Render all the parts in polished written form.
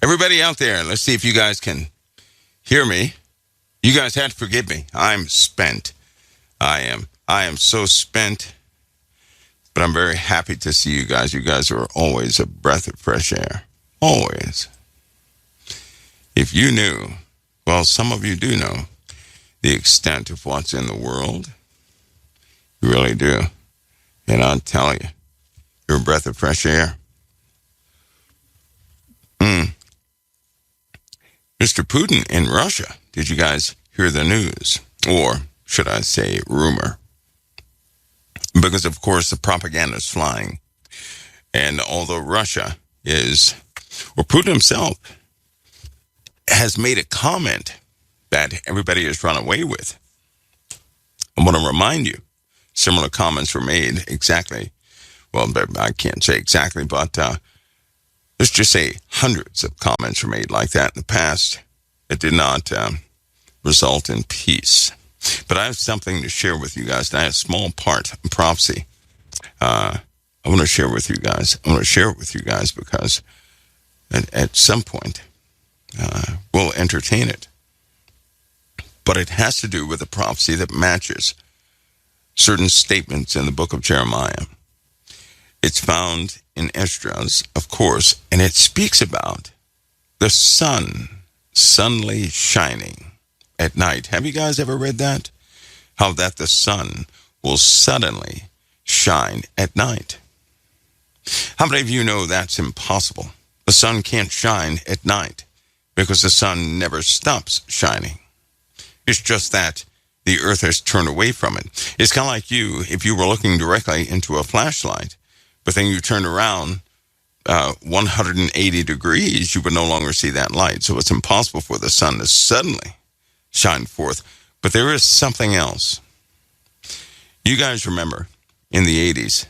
Everybody out there, let's see if you guys can hear me. You guys have to forgive me. I'm spent. I am so spent, but I'm very happy to see you guys. You guys are always a breath of fresh air. Always. If you knew, well, some of you do know the extent of what's in the world. You really do. And I'll tell you, you're a breath of fresh air. Mr. Putin in Russia, did you guys hear the news? Or should I say rumor? Because, of course, the propaganda is flying. And although Russia is, or Putin himself has made a comment that everybody has run away with, I want to remind you, similar comments were made exactly, well, I can't say exactly, but let's just say hundreds of comments were made like that in the past. It did not result in peace. But I have something to share with you guys. And I have a small part in prophecy. I want to share with you guys. I want to share it with you guys because at some point we'll entertain it. But it has to do with a prophecy that matches certain statements in the book of Jeremiah. It's found in Esdras, of course, and it speaks about the sun suddenly shining at night. Have you guys ever read that? How that the sun will suddenly shine at night. How many of you know that's impossible? The sun can't shine at night because the sun never stops shining. It's just that the earth has turned away from it. It's kind of like you, if you were looking directly into a flashlight, but then you turned around 180 degrees, you would no longer see that light. So it's impossible for the sun to suddenly shine forth. But there is something else. You guys remember in the 80s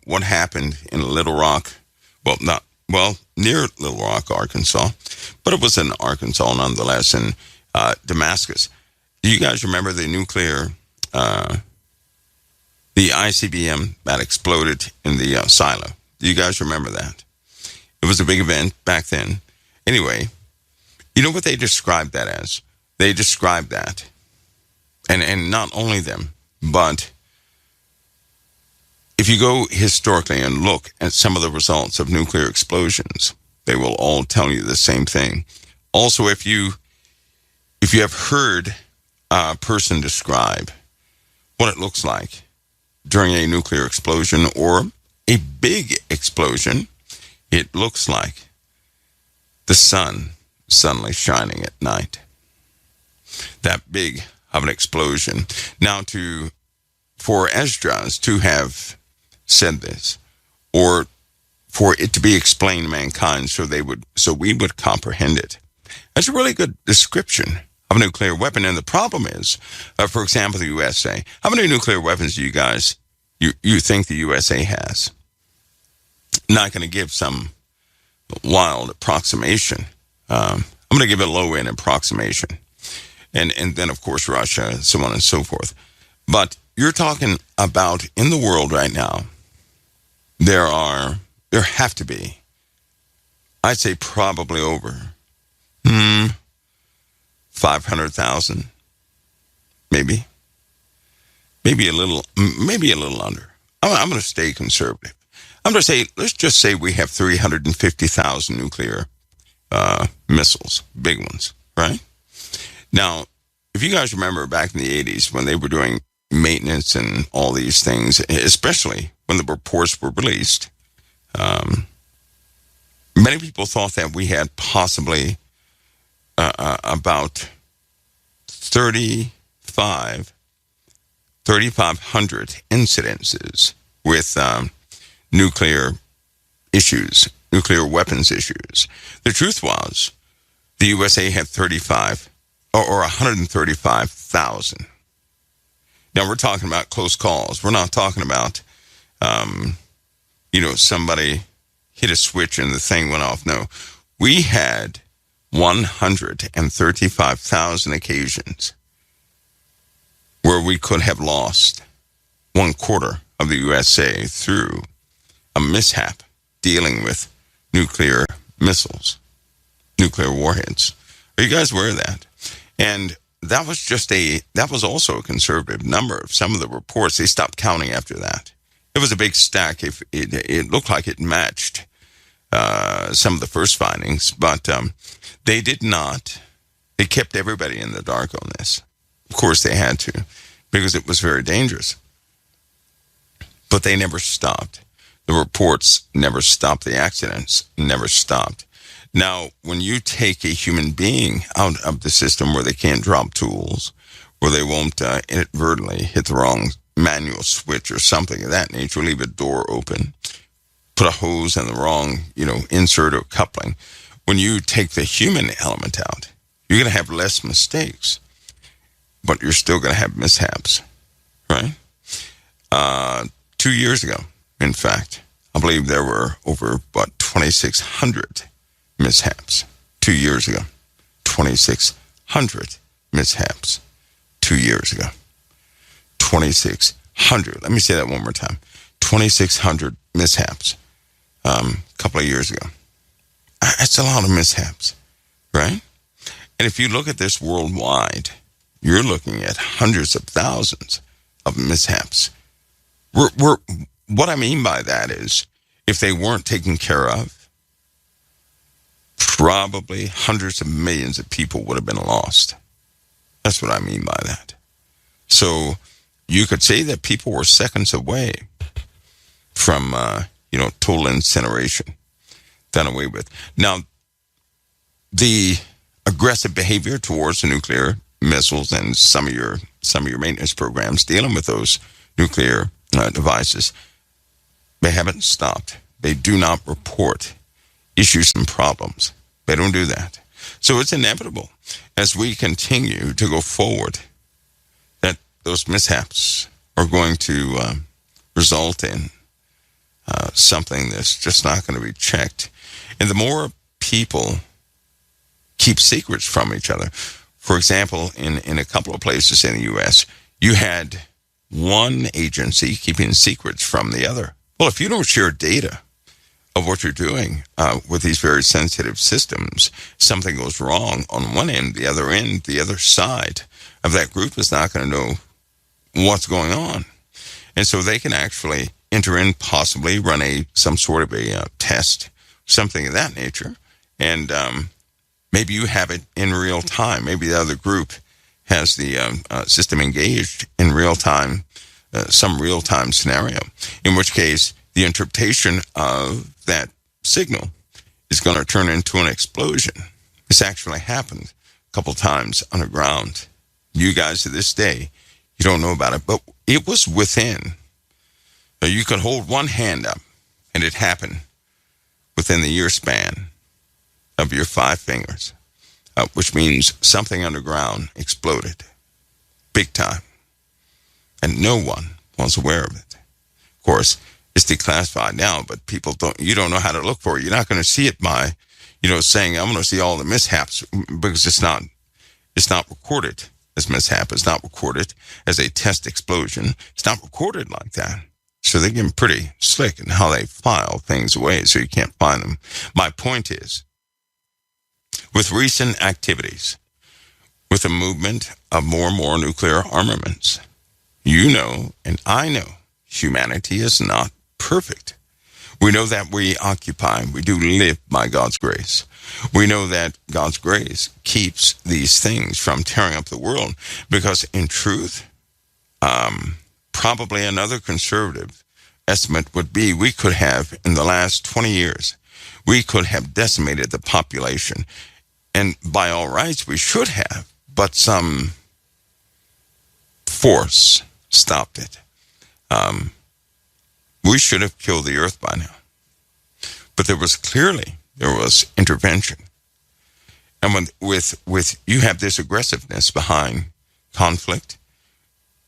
what happened in Little Rock? Near Little Rock, Arkansas, but it was in Arkansas nonetheless, in Damascus. Do you guys remember the nuclear, the ICBM that exploded in the silo? Do you guys remember that? It was a big event back then. Anyway, you know what they described that as? They described that, and not only them, but if you go historically and look at some of the results of nuclear explosions, they will all tell you the same thing. Also, if you have heard a person describe what it looks like during a nuclear explosion or a big explosion, it looks like the sun suddenly shining at night. That big of an explosion. Now, for Esdras to have said this, or for it to be explained to mankind so we would comprehend it, that's a really good description of a nuclear weapon. And the problem is, for example, the USA. How many nuclear weapons do you guys you think the USA has? Not going to give some wild approximation. I'm going to give a low-end approximation. And then, of course, Russia, and so on and so forth. But you're talking about, in the world right now, there have to be, I'd say probably over 500,000, maybe a little under. I'm going to stay conservative. I'm going to say, let's just say we have 350,000 nuclear missiles, big ones, right? Now, if you guys remember back in the 80s when they were doing maintenance and all these things, especially when the reports were released, many people thought that we had possibly about 3,500 incidences with nuclear issues, nuclear weapons issues. The truth was, the USA had 135,000. Now, we're talking about close calls. We're not talking about, somebody hit a switch and the thing went off. No, we had 135,000 occasions where we could have lost 1/4 of the USA through a mishap dealing with nuclear missiles, nuclear warheads. Are you guys aware of that? And that was also a conservative number. Some of the reports, they stopped counting after that. It was a big stack. If it looked like it matched some of the first findings, but they did not. They kept everybody in the dark on this. Of course, they had to, because it was very dangerous. But they never stopped. The reports never stopped. The accidents never stopped. Now, when you take a human being out of the system where they can't drop tools, where they won't inadvertently hit the wrong manual switch or something of that nature, leave a door open, put a hose in the wrong, insert or coupling. When you take the human element out, you're going to have less mistakes, but you're still going to have mishaps, right? 2 years ago, in fact, I believe there were over, 2,600 mishaps 2 years ago. 2,600 mishaps 2 years ago. 2,600. Let me say that one more time. 2,600 mishaps a couple of years ago. That's a lot of mishaps, right? And if you look at this worldwide, you're looking at hundreds of thousands of mishaps. What I mean by that is, if they weren't taken care of, probably hundreds of millions of people would have been lost. That's what I mean by that. So you could say that people were seconds away from, total incineration, done away with. Now, the aggressive behavior towards the nuclear missiles and some of your maintenance programs dealing with those nuclear devices, they haven't stopped. They do not report issues and problems. They don't do that. So it's inevitable as we continue to go forward that those mishaps are going to result in something that's just not going to be checked. And the more people keep secrets from each other, for example, in a couple of places in the U.S., you had one agency keeping secrets from the other. Well, if you don't share data of what you're doing with these very sensitive systems, something goes wrong on one end, the other side of that group is not going to know what's going on. And so they can actually enter in, possibly run some sort of a test, something of that nature, and maybe you have it in real time. Maybe the other group has the system engaged in real time, some real time scenario, in which case the interpretation of that signal is going to turn into an explosion. This actually happened a couple times underground. You guys to this day, you don't know about it, but it was within. You could hold one hand up and it happened within the year span of your 5 fingers, which means something underground exploded big time. And no one was aware of it. Of course, it's declassified now, but you don't know how to look for it. You're not going to see it by, saying, I'm going to see all the mishaps, because it's not recorded as mishap. It's not recorded as a test explosion. It's not recorded like that. So they're getting pretty slick in how they file things away so you can't find them. My point is, with recent activities, with the movement of more and more nuclear armaments, and I know humanity is not perfect. We know that we do live by God's grace. We know that God's grace keeps these things from tearing up the world, because in truth, probably another conservative estimate would be we could have, in the last 20 years, we could have decimated the population. And by all rights, we should have, but some force stopped it. We should have killed the earth by now. But there was intervention. And with you have this aggressiveness behind conflict,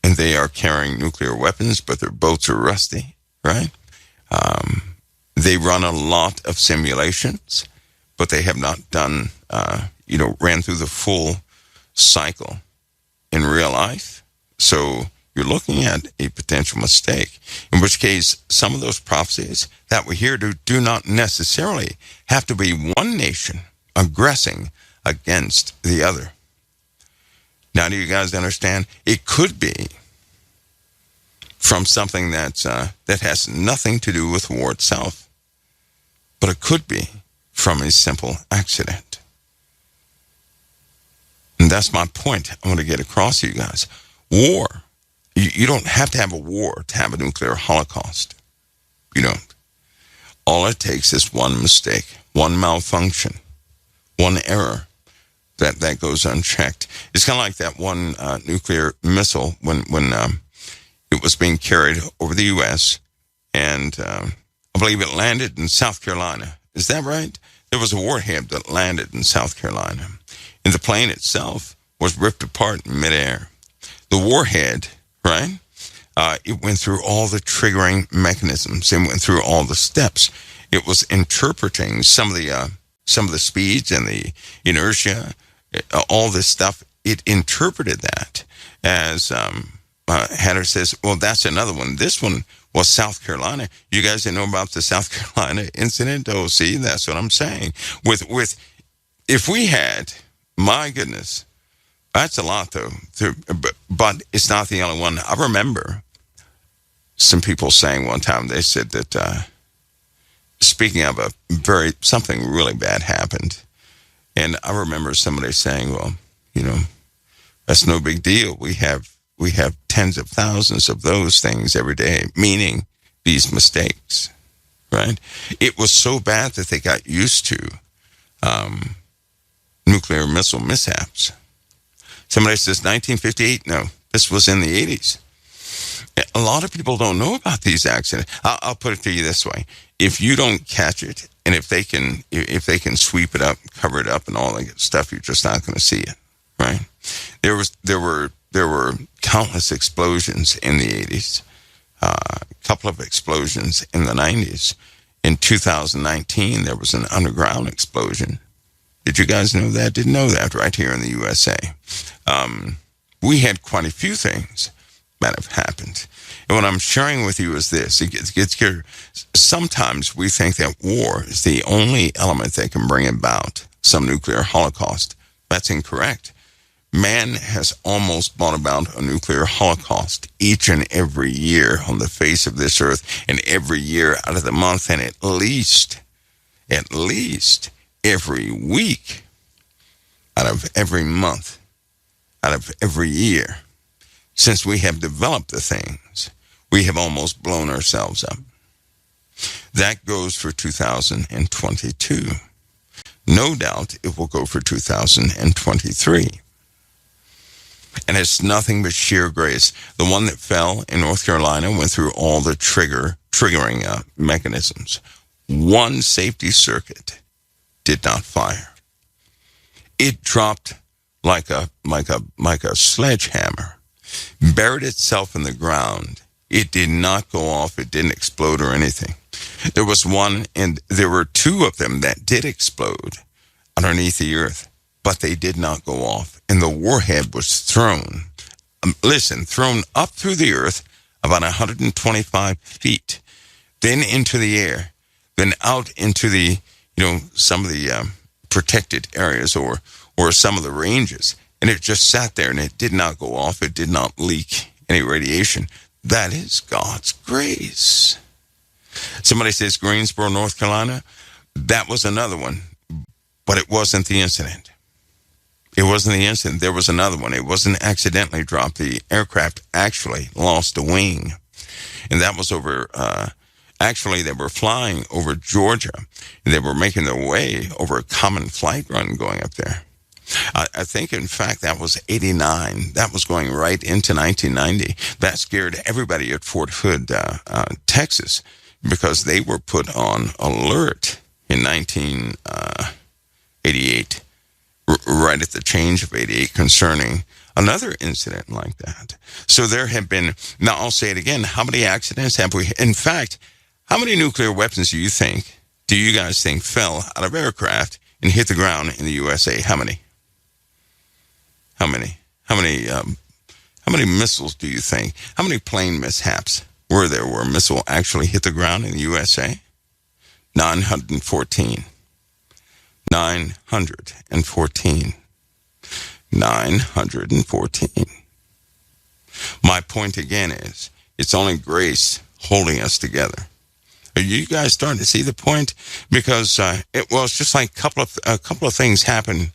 and they are carrying nuclear weapons, but their boats are rusty, right? They run a lot of simulations, but they have not done, ran through the full cycle in real life. So you're looking at a potential mistake, in which case some of those prophecies that we hear do not necessarily have to be one nation aggressing against the other. Now, do you guys understand? It could be from something that has nothing to do with war itself, but it could be from a simple accident. And that's my point I want to get across to you guys. War. You don't have to have a war to have a nuclear holocaust. You don't. All it takes is one mistake, one malfunction, one error that goes unchecked. It's kind of like that one nuclear missile when it was being carried over the U.S. and I believe it landed in South Carolina. Is that right? There was a warhead that landed in South Carolina, and the plane itself was ripped apart in midair. The warhead, right? It went through all the triggering mechanisms. It went through all the steps. It was interpreting some of the speeds and the inertia, all this stuff. It interpreted that as Hatter says, well, that's another one. This one was South Carolina. You guys didn't know about the South Carolina incident? Oh, see, that's what I'm saying. With if we had, my goodness, that's a lot though. But it's not the only one. I remember some people saying one time, they said that speaking of something really bad happened. And I remember somebody saying, well, that's no big deal. We have tens of thousands of those things every day, meaning these mistakes, right? It was so bad that they got used to nuclear missile mishaps. Somebody says 1958. No, this was in the 80s. A lot of people don't know about these accidents. I'll put it to you this way: if you don't catch it, and if they can sweep it up, cover it up, and all that stuff, you're just not going to see it, right? There were countless explosions in the 80s, a couple of explosions in the 90s. In 2019, there was an underground explosion. Did you guys know that? Didn't know that right here in the USA. We had quite a few things that have happened. And what I'm sharing with you is this. It gets here. Sometimes we think that war is the only element that can bring about some nuclear holocaust. That's incorrect. Man has almost brought about a nuclear holocaust each and every year on the face of this earth, and every year out of the month, and at least every week out of every month, out of every year. Since we have developed the things, we have almost blown ourselves up. That goes for 2022. No doubt it will go for 2023. And it's nothing but sheer grace. The one that fell in North Carolina went through all the triggering mechanisms. One safety circuit did not fire. It dropped like a sledgehammer, buried itself in the ground. It did not go off. It didn't explode or anything. There was one, and there were two of them that did explode underneath the earth, but they did not go off. And the warhead was thrown up through the earth about 125 feet, then into the air, then out into the, some of the protected areas or some of the ranges. And it just sat there and it did not go off. It did not leak any radiation. That is God's grace. Somebody says Greensboro, North Carolina. That was another one, but it wasn't the incident. It wasn't the incident. There was another one. It wasn't accidentally dropped. The aircraft actually lost a wing. And that was over, actually they were flying over Georgia. They were making their way over a common flight run going up there. I think, in fact, that was 89. That was going right into 1990. That scared everybody at Fort Hood, Texas, because they were put on alert in 1988, right at the change of 88, concerning another incident like that. So there have been, now I'll say it again, how many accidents have we, in fact, how many nuclear weapons do you guys think fell out of aircraft and hit the ground in the USA? How many? How many How many missiles do you think? How many plane mishaps were there where a missile actually hit the ground in the USA? 914. 914. 914. My point again is, it's only grace holding us together. Are you guys starting to see the point? Because it's just like a couple of things happened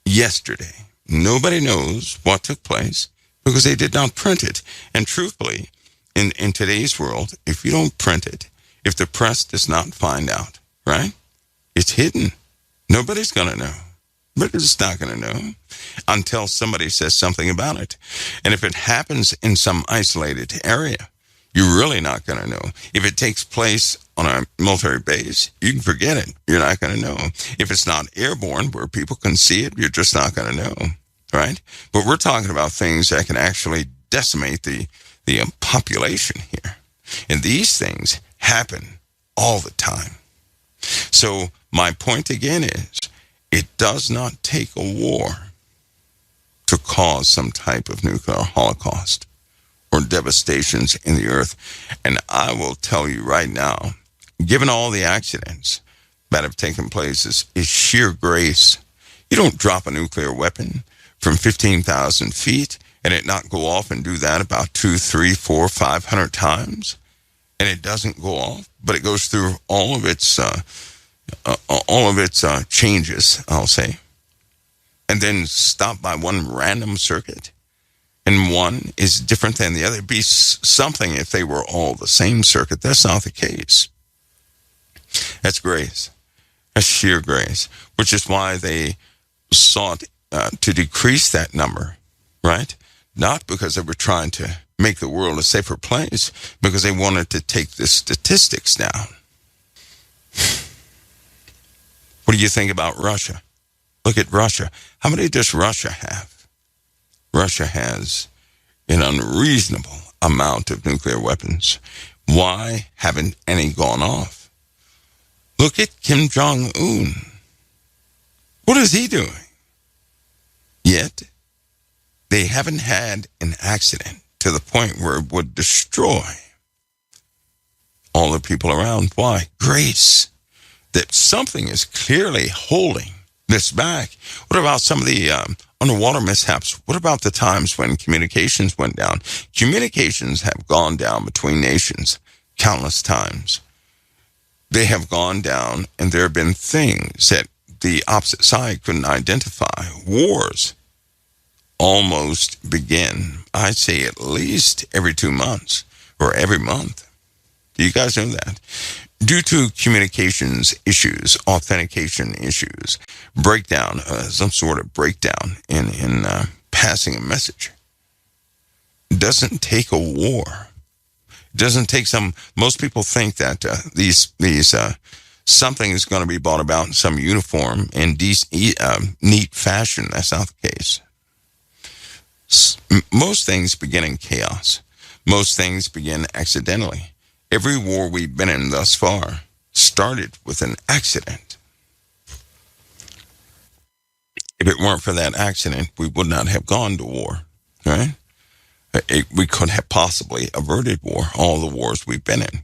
yesterday. Nobody knows what took place because they did not print it. And truthfully, in today's world, if you don't print it, if the press does not find out, right? It's hidden. Nobody's going to know. But it's not going to know until somebody says something about it. And if it happens in some isolated area, you're really not going to know. If it takes place on a military base, you can forget it. You're not going to know. If it's not airborne where people can see it, you're just not going to know, right? But we're talking about things that can actually decimate the population here. And these things happen all the time. So my point again is, it does not take a war to cause some type of nuclear holocaust or devastations in the earth. And I will tell you right now, given all the accidents that have taken place, is sheer grace. You don't drop a nuclear weapon from 15,000 feet and it not go off and do that about 2, 3, 4, 500 times. And it doesn't go off, but it goes through all of its changes, I'll say, and then stop by one random circuit. And one is different than the other. It'd be something if they were all the same circuit. That's not the case. That's grace. That's sheer grace, which is why they sought to decrease that number, right? Not because they were trying to make the world a safer place, because they wanted to take the statistics down. What do you think about Russia? Look at Russia. How many does Russia have? Russia has an unreasonable amount of nuclear weapons. Why haven't any gone off? Look at Kim Jong-un. What is he doing? Yet, they haven't had an accident to the point where it would destroy all the people around. Why? Grace. That something is clearly holding this back. What about some of the underwater mishaps? What about the times when communications went down? Communications have gone down between nations countless times. They have gone down, and there have been things that the opposite side couldn't identify. Wars almost begin, I'd say at least every 2 months or every month. Do you guys know that? Due to communications issues, authentication issues, breakdown, some sort of breakdown in passing a message. It doesn't take a war. It doesn't take most people think that these something is going to be brought about in some uniform and neat fashion. That's not the case. Most things begin in chaos. Most things begin accidentally. Every war we've been in thus far started with an accident. If it weren't for that accident, we would not have gone to war, right? We could have possibly averted war, all the wars we've been in.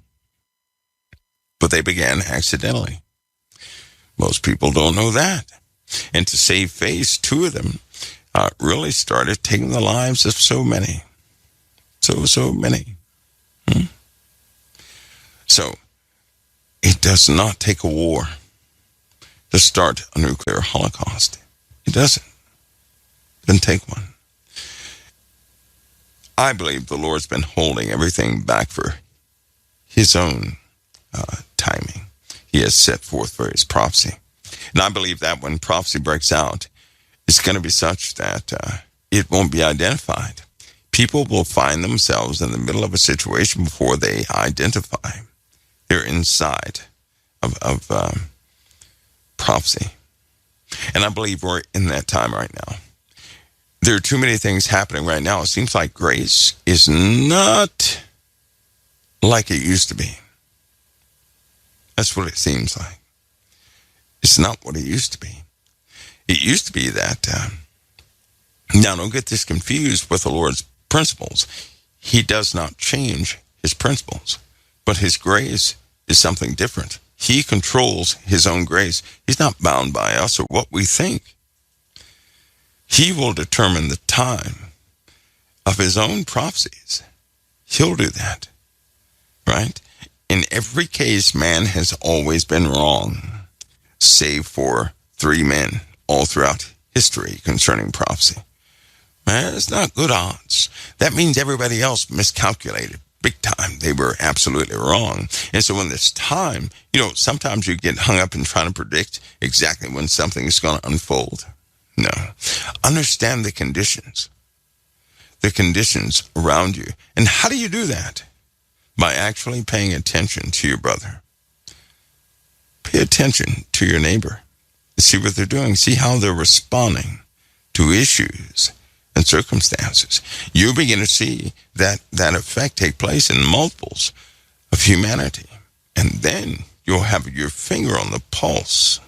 But they began accidentally. Most people don't know that. And to save face, 2 of them really started taking the lives of so many. So many. So, it does not take a war to start a nuclear holocaust. It doesn't. It doesn't take one. I believe the Lord's been holding everything back for his own timing. He has set forth for his prophecy. And I believe that when prophecy breaks out, it's going to be such that it won't be identified. People will find themselves in the middle of a situation before they identify. They're inside of prophecy. And I believe we're in that time right now. There are too many things happening right now. It seems like grace is not like it used to be. That's what it seems like. It's not what it used to be. It used to be that, now don't get this confused with the Lord's principles. He does not change his principles, but his grace is something different. He controls his own grace. He's not bound by us or what we think. He will determine the time of his own prophecies. He'll do that, right? In every case, man has always been wrong, save for 3 men all throughout history concerning prophecy. Man, it's not good odds. That means everybody else miscalculated big time. They were absolutely wrong. And so when there's time, sometimes you get hung up in trying to predict exactly when something is going to unfold. No. Understand the conditions around you. And how do you do that? By actually paying attention to your brother. Pay attention to your neighbor. See what they're doing. See how they're responding to issues and circumstances. You begin to see that effect take place in multiples of humanity. And then you'll have your finger on the pulse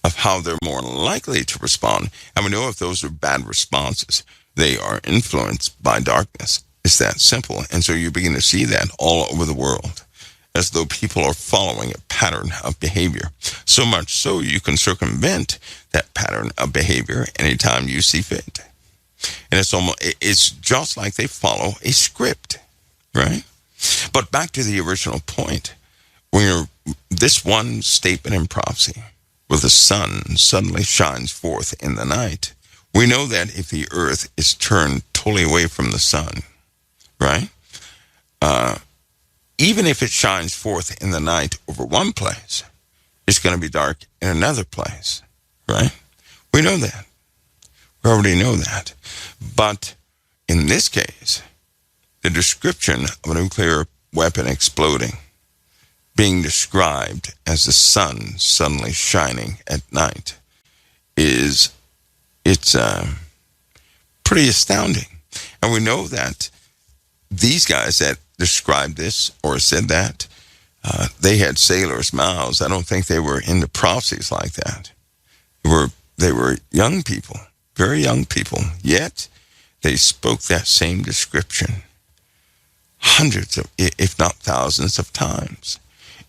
of how they're more likely to respond. And we know if those are bad responses, they are influenced by darkness. It's that simple. And so you begin to see that all over the world, as though people are following a pattern of behavior. So much so you can circumvent that pattern of behavior anytime you see fit. And it's just like they follow a script, right? But back to the original point, when this one statement in prophecy, where the sun suddenly shines forth in the night, we know that if the earth is turned totally away from the sun, right? Even if it shines forth in the night over one place, it's going to be dark in another place, right? We know that. We already know that. But in this case, the description of a nuclear weapon exploding, being described as the sun suddenly shining at night, it's pretty astounding. And we know that these guys that described this or said that, they had sailors' mouths. I don't think they were into prophecies like that. They were young people, very young people, yet they spoke that same description hundreds of, if not thousands of times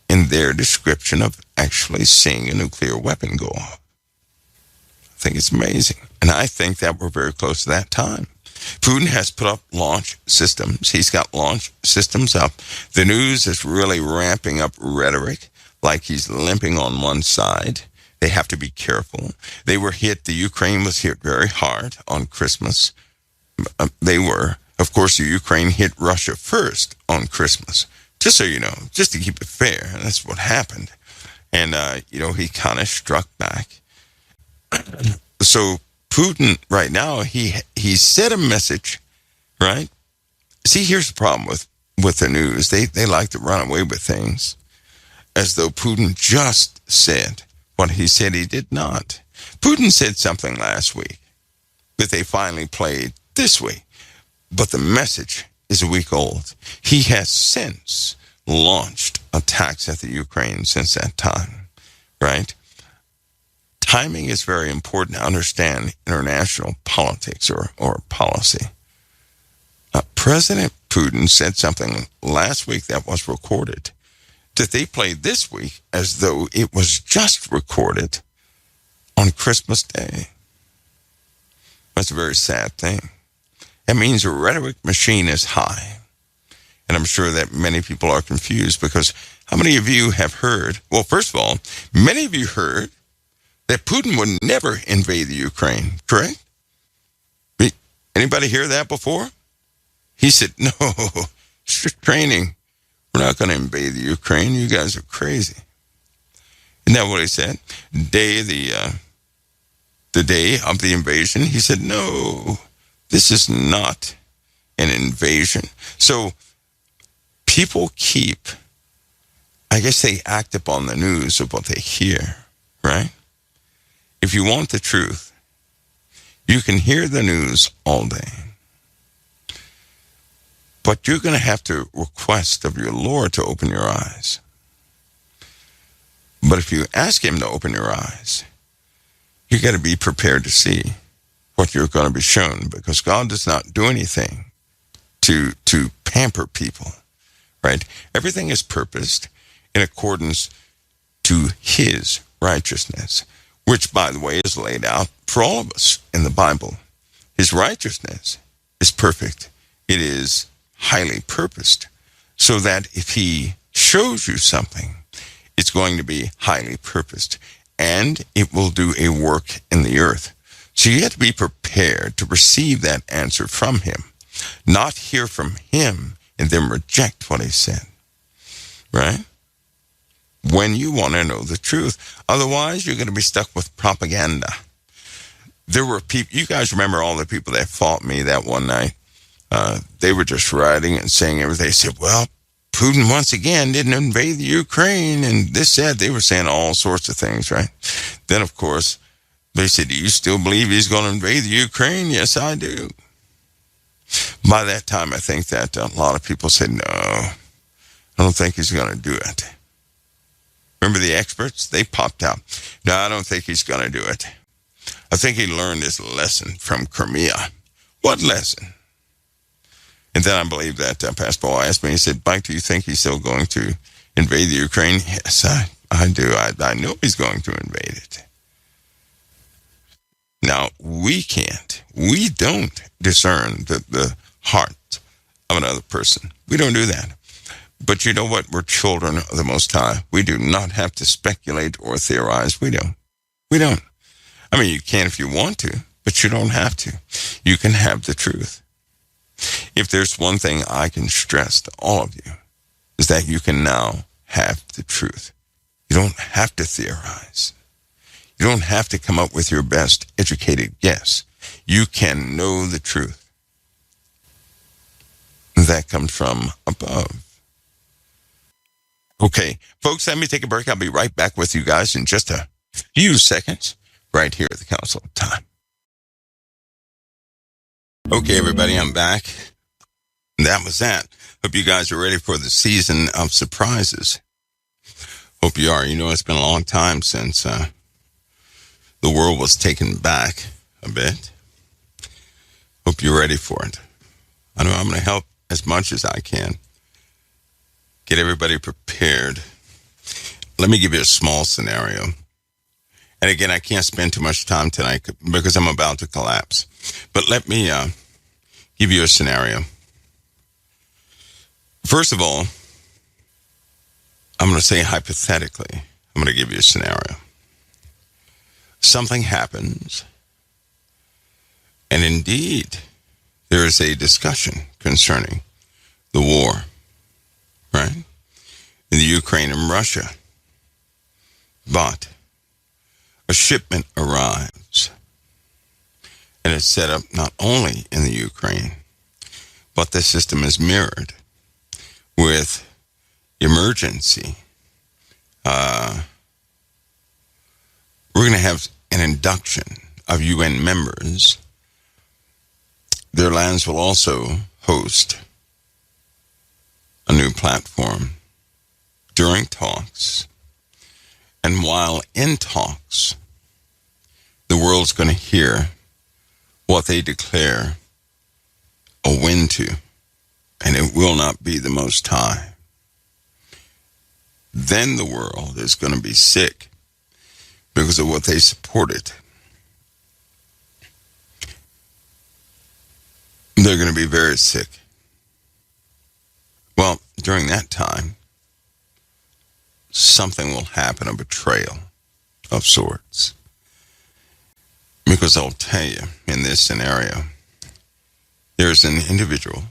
in their description of actually seeing a nuclear weapon go off. I think it's amazing. And I think that we're very close to that time. Putin has put up launch systems. He's got launch systems up. The news is really ramping up rhetoric like he's limping on one side. They have to be careful. The Ukraine was hit very hard on Christmas. Of course, the Ukraine hit Russia first on Christmas. Just so you know, just to keep it fair. And that's what happened. And, he kind of struck back. So Putin right now, he sent a message, right? See, here's the problem with the news. They like to run away with things as though Putin just said what he said he did not. Putin said something last week that they finally played this week, but the message is a week old. He has since launched attacks at the Ukraine since that time, right? Timing is very important to understand international politics or policy. President Putin said something last week that was recorded that they played this week as though it was just recorded on Christmas Day. That's a very sad thing. It means the rhetoric machine is high. And I'm sure that many people are confused because how many of you have heard, well, first of all, many of you heard that Putin would never invade the Ukraine, correct? Anybody hear that before? He said, no, strict training. We're not going to invade the Ukraine. You guys are crazy. Isn't that what he said? The day of the invasion, he said, no, this is not an invasion. So people they act upon the news of what they hear, right? If you want the truth, you can hear the news all day. But you're going to have to request of your Lord to open your eyes. But if you ask him to open your eyes, you got to be prepared to see what you're going to be shown, because God does not do anything to pamper people, right? Everything is purposed in accordance to his righteousness, which, by the way, is laid out for all of us in the Bible. His righteousness is perfect. It is highly purposed, so that if he shows you something, it's going to be highly purposed, and it will do a work in the earth. So you have to be prepared to receive that answer from him, not hear from him and then reject what he said, right? When you want to know the truth. Otherwise, you're going to be stuck with propaganda. There were people, you guys remember all the people that fought me that one night? They were just writing and saying everything. They said, well, Putin once again didn't invade the Ukraine and this, that. They were saying all sorts of things, right? Then, of course, they said, do you still believe he's going to invade the Ukraine? Yes, I do. By that time, I think that a lot of people said, no, I don't think he's going to do it. Remember the experts? They popped out. No, I don't think he's going to do it. I think he learned his lesson from Crimea. What lesson? And then I believe that Pastor Paul asked me, he said, Mike, do you think he's still going to invade the Ukraine? Yes, I do. I know he's going to invade it. Now, we don't discern the heart of another person. We don't do that. But you know what? We're children of the Most High. We do not have to speculate or theorize. We don't. I mean, you can if you want to, but you don't have to. You can have the truth. If there's one thing I can stress to all of you, is that you can now have the truth. You don't have to theorize. You don't have to come up with your best educated guess. You can know the truth. That comes from above. Okay, folks, let me take a break. I'll be right back with you guys in just a few seconds, right here at the Council of Time. Okay, everybody, I'm back. That was that. Hope you guys are ready for the season of surprises. Hope you are. You know, it's been a long time since the world was taken back a bit. Hope you're ready for it. I know I'm going to help as much as I can. Get everybody prepared. Let me give you a small scenario. And again, I can't spend too much time tonight because I'm about to collapse. But let me give you a scenario. First of all, I'm going to say hypothetically, I'm going to give you a scenario. Something happens, and indeed, there is a discussion concerning the war, right? In the Ukraine and Russia. But a shipment arrives, and it's set up not only in the Ukraine, but the system is mirrored with emergency. We're going to have an induction of UN members. Their lands will also host a new platform during talks. And while in talks, the world's going to hear what they declare a win to, and it will not be the Most High. Then the world is going to be sick because of what they supported. They're going to be very sick. Well, during that time, something will happen, a betrayal of sorts. Because I'll tell you, in this scenario, there's an individual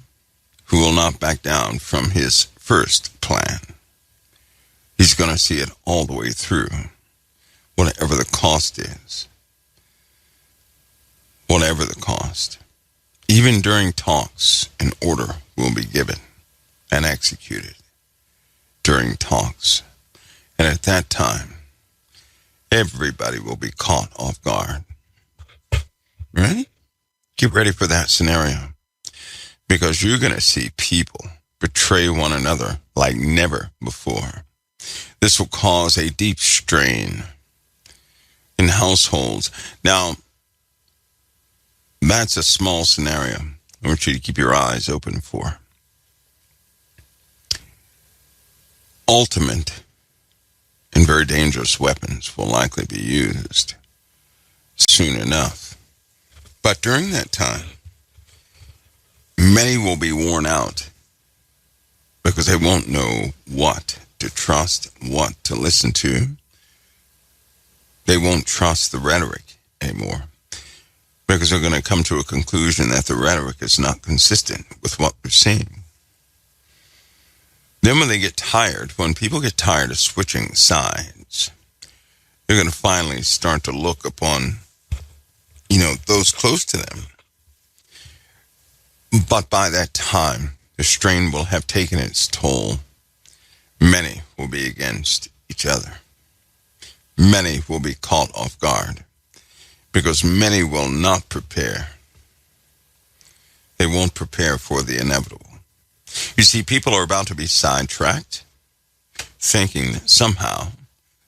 who will not back down from his first plan. He's going to see it all the way through, whatever the cost is. Whatever the cost. Even during talks, an order will be given and executed during talks. And at that time, everybody will be caught off guard. Right? Get ready for that scenario. Because you're going to see people betray one another like never before. This will cause a deep strain in households. Now, that's a small scenario. I want you to keep your eyes open for. Ultimate and very dangerous weapons will likely be used soon enough. But during that time, many will be worn out because they won't know what to trust, what to listen to. They won't trust the rhetoric anymore because they're going to come to a conclusion that the rhetoric is not consistent with what they're seeing. Then when they get tired, when people get tired of switching sides, they're going to finally start to look upon, those close to them. But by that time, the strain will have taken its toll. Many will be against each other. Many will be caught off guard because many will not prepare. They won't prepare for the inevitable. You see, people are about to be sidetracked, thinking that somehow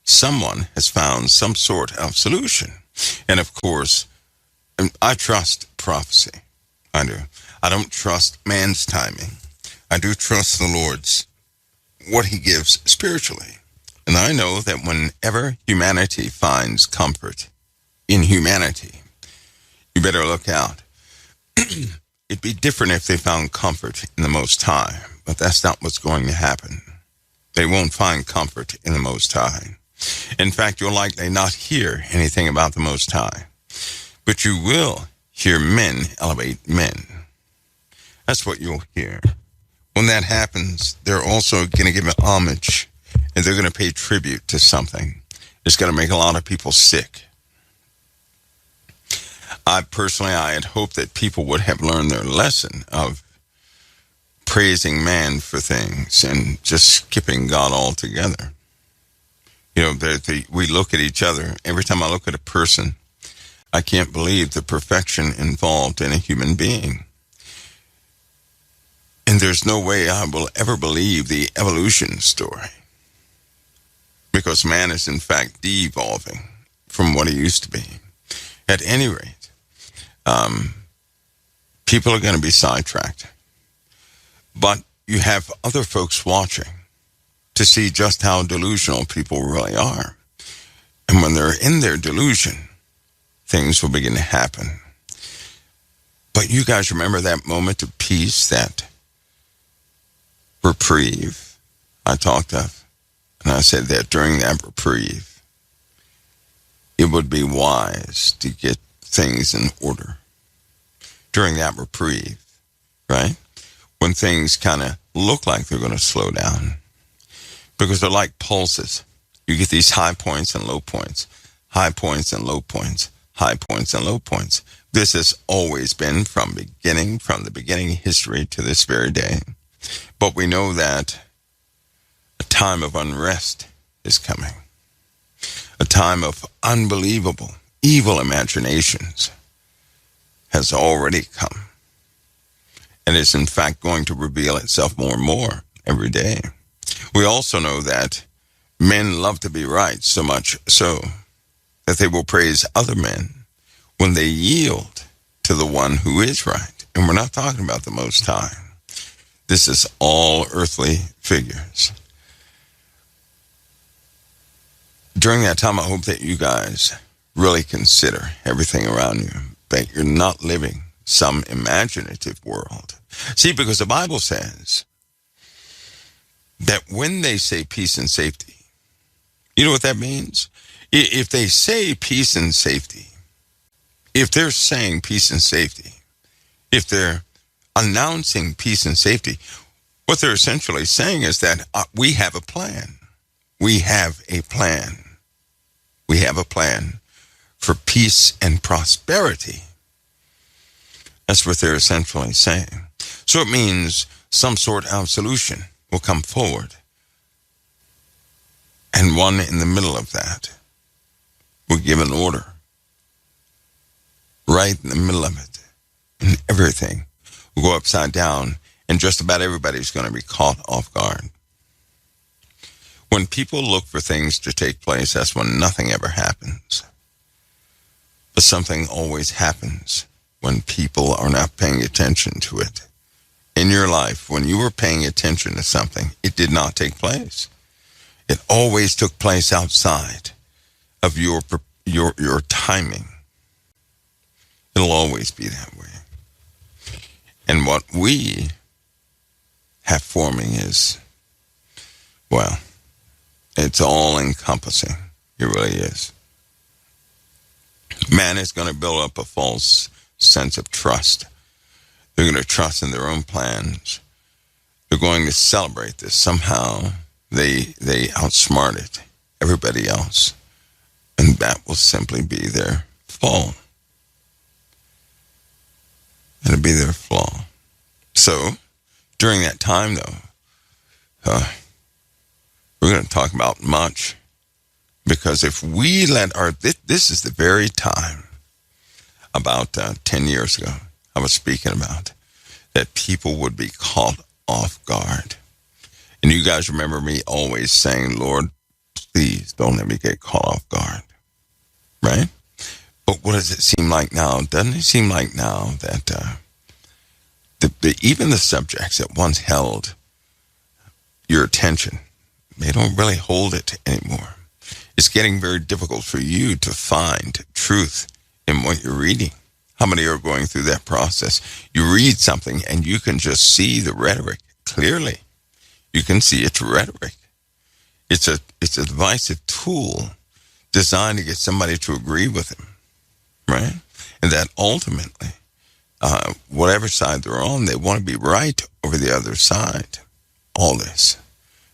someone has found some sort of solution. And of course, I trust prophecy. I do. I don't trust man's timing. I do trust the Lord's, what he gives spiritually. And I know that whenever humanity finds comfort in humanity, you better look out. It'd be different if they found comfort in the Most High, but that's not what's going to happen. They won't find comfort in the Most High. In fact, you'll likely not hear anything about the Most High, but you will hear men elevate men. That's what you'll hear. When that happens, they're also going to give homage, and they're going to pay tribute to something. It's going to make a lot of people sick. I had hoped that people would have learned their lesson of praising man for things and just skipping God altogether. We look at each other. Every time I look at a person, I can't believe the perfection involved in a human being. And there's no way I will ever believe the evolution story. Because man is in fact de-evolving from what he used to be. At any rate, people are going to be sidetracked. But you have other folks watching to see just how delusional people really are. And when they're in their delusion, things will begin to happen. But you guys remember that moment of peace, that reprieve I talked of? And I said that during that reprieve, it would be wise to get things in order. During that reprieve, right? When things kind of look like they're going to slow down. Because they're like pulses. You get these high points and low points, high points and low points, high points and low points. This has always been from the beginning history to this very day. But we know that a time of unrest is coming. A time of unbelievable, evil imaginations has already come. And is in fact going to reveal itself more and more every day. We also know that men love to be right, so much so that they will praise other men when they yield to the one who is right. And we're not talking about the Most High. This is all earthly figures. During that time, I hope that you guys really consider everything around you, that you're not living some imaginative world. See, because the Bible says that when they say peace and safety, you know what that means? If they say peace and safety, if they're saying peace and safety, if they're announcing peace and safety, what they're essentially saying is that we have a plan. We have a plan. We have a plan for peace and prosperity. That's what they're essentially saying. So it means some sort of solution will come forward. And one in the middle of that will give an order. Right in the middle of it. And everything will go upside down. And just about everybody's going to be caught off guard. When people look for things to take place, that's when nothing ever happens. But something always happens when people are not paying attention to it. In your life, when you were paying attention to something, it did not take place. It always took place outside of your timing. It'll always be that way. And what we have forming is, well, it's all encompassing. It really is. Man is going to build up a false sense of trust. They're going to trust in their own plans. They're going to celebrate this. Somehow they outsmarted everybody else. And that will simply be their fall. It'll be their flaw. So, during that time, though, we're going to talk about much. Because if we let this is the very time, about 10 years ago, I was speaking about, that people would be caught off guard. And you guys remember me always saying, Lord, please don't let me get caught off guard. Right? But what does it seem like now? Doesn't it seem like now that even the subjects that once held your attention, they don't really hold it anymore. It's getting very difficult for you to find truth in what you're reading. How many are going through that process? You read something and you can just see the rhetoric clearly. You can see its rhetoric. It's a divisive tool designed to get somebody to agree with him, right? And that ultimately, whatever side they're on, they want to be right over the other side. All this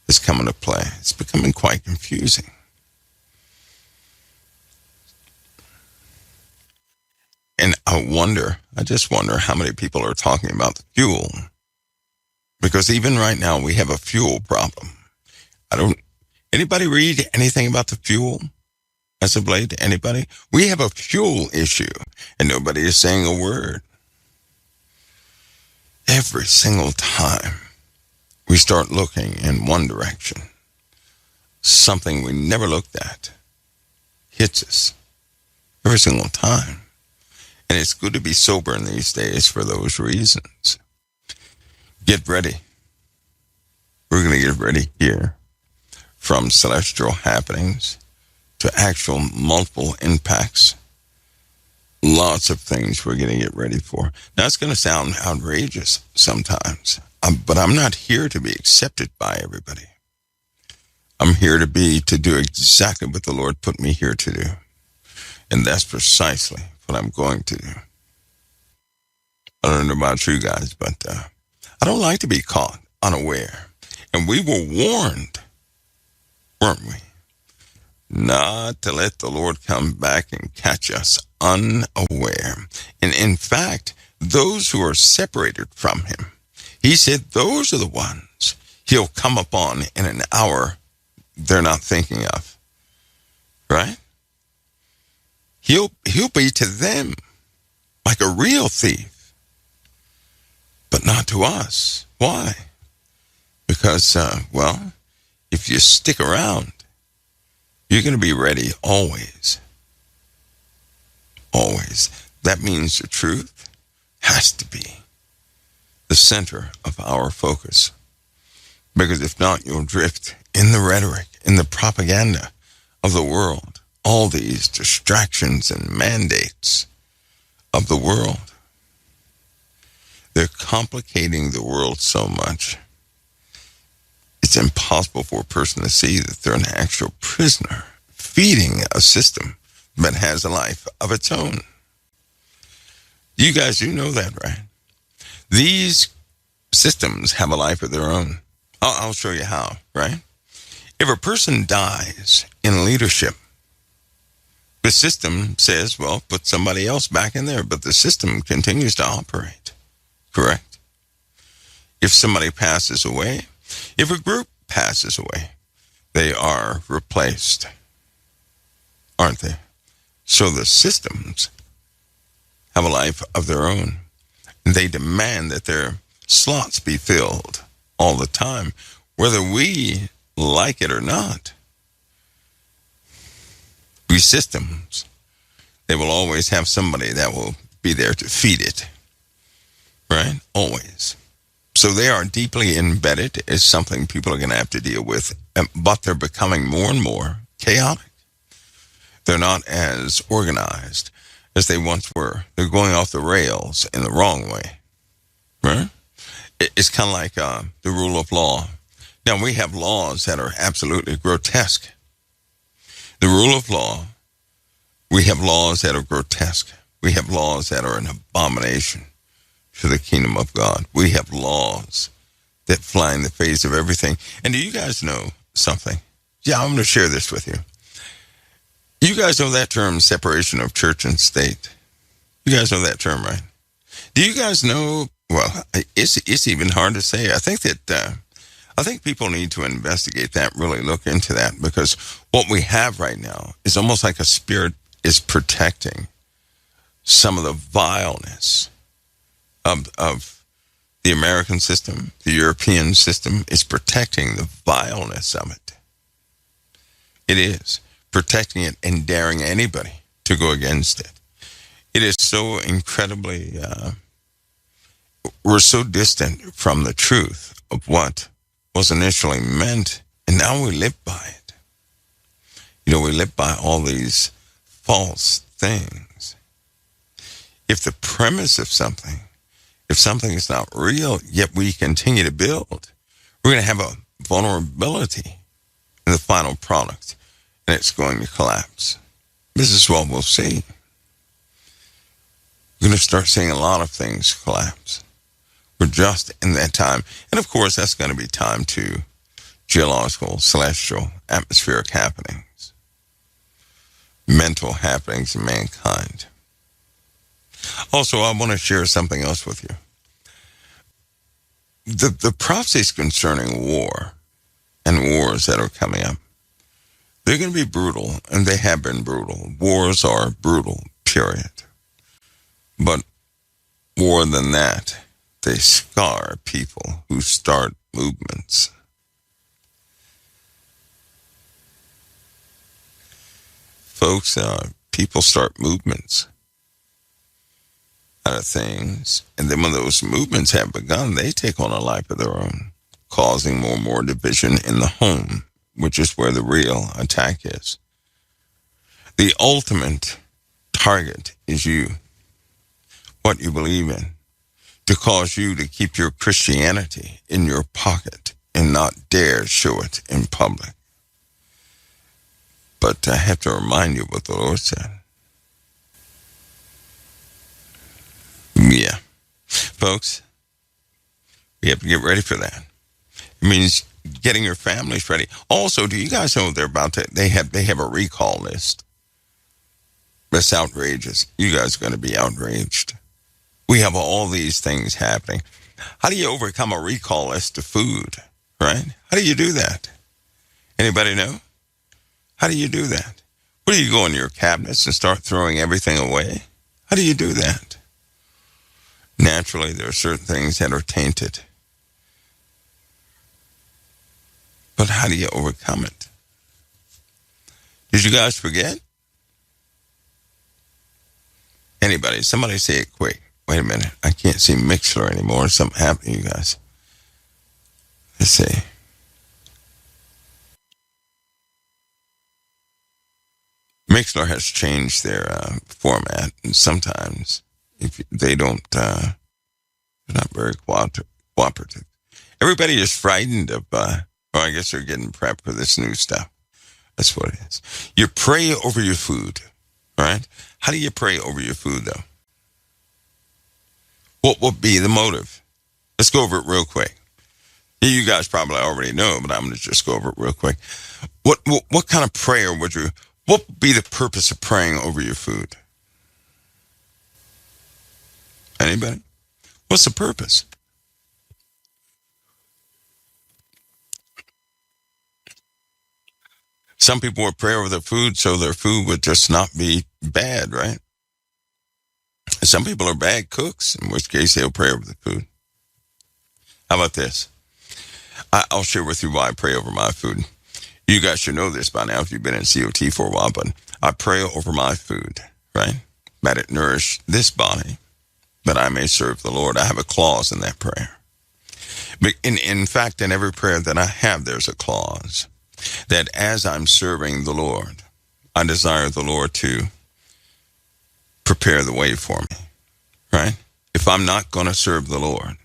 is coming to play. It's becoming quite confusing. And I just wonder how many people are talking about the fuel. Because even right now, we have a fuel problem. Anybody read anything about the fuel as of late? Anybody? We have a fuel issue, and nobody is saying a word. Every single time we start looking in one direction, something we never looked at hits us every single time. And it's good to be sober in these days for those reasons. Get ready. We're going to get ready here. From celestial happenings to actual multiple impacts. Lots of things we're going to get ready for. Now, it's going to sound outrageous sometimes, but I'm not here to be accepted by everybody. I'm here to do exactly what the Lord put me here to do. And that's precisely what I'm going to do. I don't know about you guys, but I don't like to be caught unaware. And we were warned, weren't we? Not to let the Lord come back and catch us unaware. And in fact, those who are separated from him, he said those are the ones he'll come upon in an hour they're not thinking of. Right? He'll be to them like a real thief, but not to us. Why? Because, if you stick around, you're going to be ready always. Always. That means the truth has to be the center of our focus. Because if not, you'll drift in the rhetoric, in the propaganda of the world. All these distractions and mandates of the world. They're complicating the world so much. It's impossible for a person to see that they're an actual prisoner feeding a system that has a life of its own. You guys do know that, right? These systems have a life of their own. I'll show you how, right? If a person dies in leadership, the system says, well, put somebody else back in there, but the system continues to operate, correct? If somebody passes away, if a group passes away, they are replaced, aren't they? So the systems have a life of their own. They demand that their slots be filled all the time, whether we like it or not. These systems, they will always have somebody that will be there to feed it, right? Always. So they are deeply embedded. It's something people are going to have to deal with, but they're becoming more and more chaotic. They're not as organized as they once were. They're going off the rails in the wrong way, right? It's kind of like the rule of law. Now, we have laws that are absolutely grotesque. The rule of law, we have laws that are grotesque. We have laws that are an abomination to the kingdom of God. We have laws that fly in the face of everything. And do you guys know something? Yeah, I'm going to share this with you. You guys know that term, separation of church and state. You guys know that term, right? Do you guys know, well, it's even hard to say. I think people need to investigate that, really look into that, because what we have right now is almost like a spirit is protecting some of the vileness of the American system. The European system is protecting the vileness of it. It is protecting it and daring anybody to go against it. It is so incredibly, we're so distant from the truth of what was initially meant, and now we live by it. You know, we live by all these false things. If the premise of something, if something is not real, yet we continue to build, we're going to have a vulnerability in the final product, and it's going to collapse. This is what we'll see. We're going to start seeing a lot of things collapse. We're just in that time. And of course, that's going to be time to geological, celestial, atmospheric happenings, mental happenings in mankind. Also, I want to share something else with you. The prophecies concerning war and wars that are coming up, they're going to be brutal, and they have been brutal. Wars are brutal, period. But more than that, they scar people who start movements. Folks, people start movements out of things, and then when those movements have begun, they take on a life of their own, causing more and more division in the home, which is where the real attack is. The ultimate target is you, what you believe in, to cause you to keep your Christianity in your pocket and not dare show it in public. But I have to remind you what the Lord said. Yeah. Folks, we have to get ready for that. It means getting your families ready. Also, do you guys know they're about to, they have a recall list. That's outrageous. You guys are going to be outraged. We have all these things happening. How do you overcome a recall list of food, right? How do you do that? Anybody know? How do you do that? What do you go in your cabinets and start throwing everything away? How do you do that? Naturally, there are certain things that are tainted. But how do you overcome it? Did you guys forget? Anybody? Somebody say it quick. Wait a minute. I can't see Mixler anymore. Something happened to you guys. Let's see. Mixler has changed their format, and sometimes if they don't, they're not very cooperative. Everybody is frightened of, or I guess they're getting prepped for this new stuff. That's what it is. You pray over your food, right? How do you pray over your food, though? What would be the motive? Let's go over it real quick. You guys probably already know, but I'm going to just go over it real quick. What kind of prayer would you, what would be the purpose of praying over your food? Anybody? What's the purpose? Some people would pray over their food so their food would just not be bad, right? Some people are bad cooks, in which case they'll pray over the food. How about this? I'll share with you why I pray over my food. You guys should know this by now if you've been in COT for a while, but I pray over my food, right? that it nourish this body, that I may serve the Lord. I have a clause in that prayer. But in fact, in every prayer that I have, there's a clause that as I'm serving the Lord, I desire the Lord to prepare the way for me, right? If I'm not going to serve the Lord,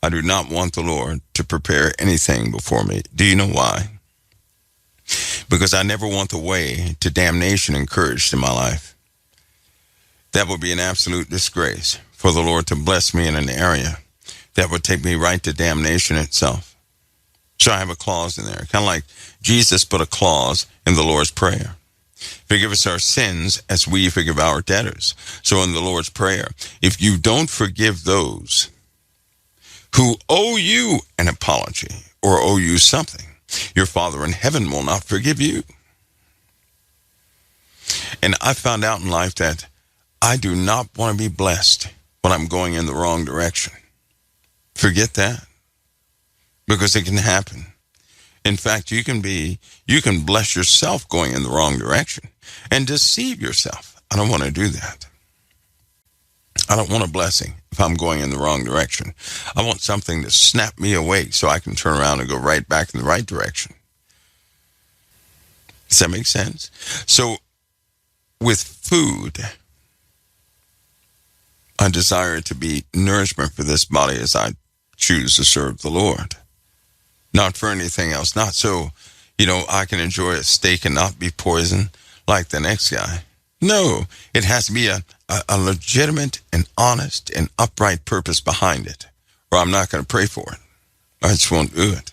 I do not want the Lord to prepare anything before me. Do you know why? Because I never want the way to damnation encouraged in my life. That would be an absolute disgrace for the Lord to bless me in an area that would take me right to damnation itself. So I have a clause in there, kind of like Jesus put a clause in the Lord's Prayer. Forgive us our sins as we forgive our debtors. So in the Lord's Prayer, if you don't forgive those who owe you an apology or owe you something, your Father in heaven will not forgive you. And I found out in life that I do not want to be blessed when I'm going in the wrong direction. Forget that, because it can happen. In fact, you can bless yourself going in the wrong direction and deceive yourself. I don't want to do that. I don't want a blessing if I'm going in the wrong direction. I want something to snap me awake so I can turn around and go right back in the right direction. Does that make sense? So with food, I desire it to be nourishment for this body as I choose to serve the Lord. Not for anything else. Not so, I can enjoy a steak and not be poisoned like the next guy. No, it has to be a legitimate and honest and upright purpose behind it, or I'm not going to pray for it. I just won't do it.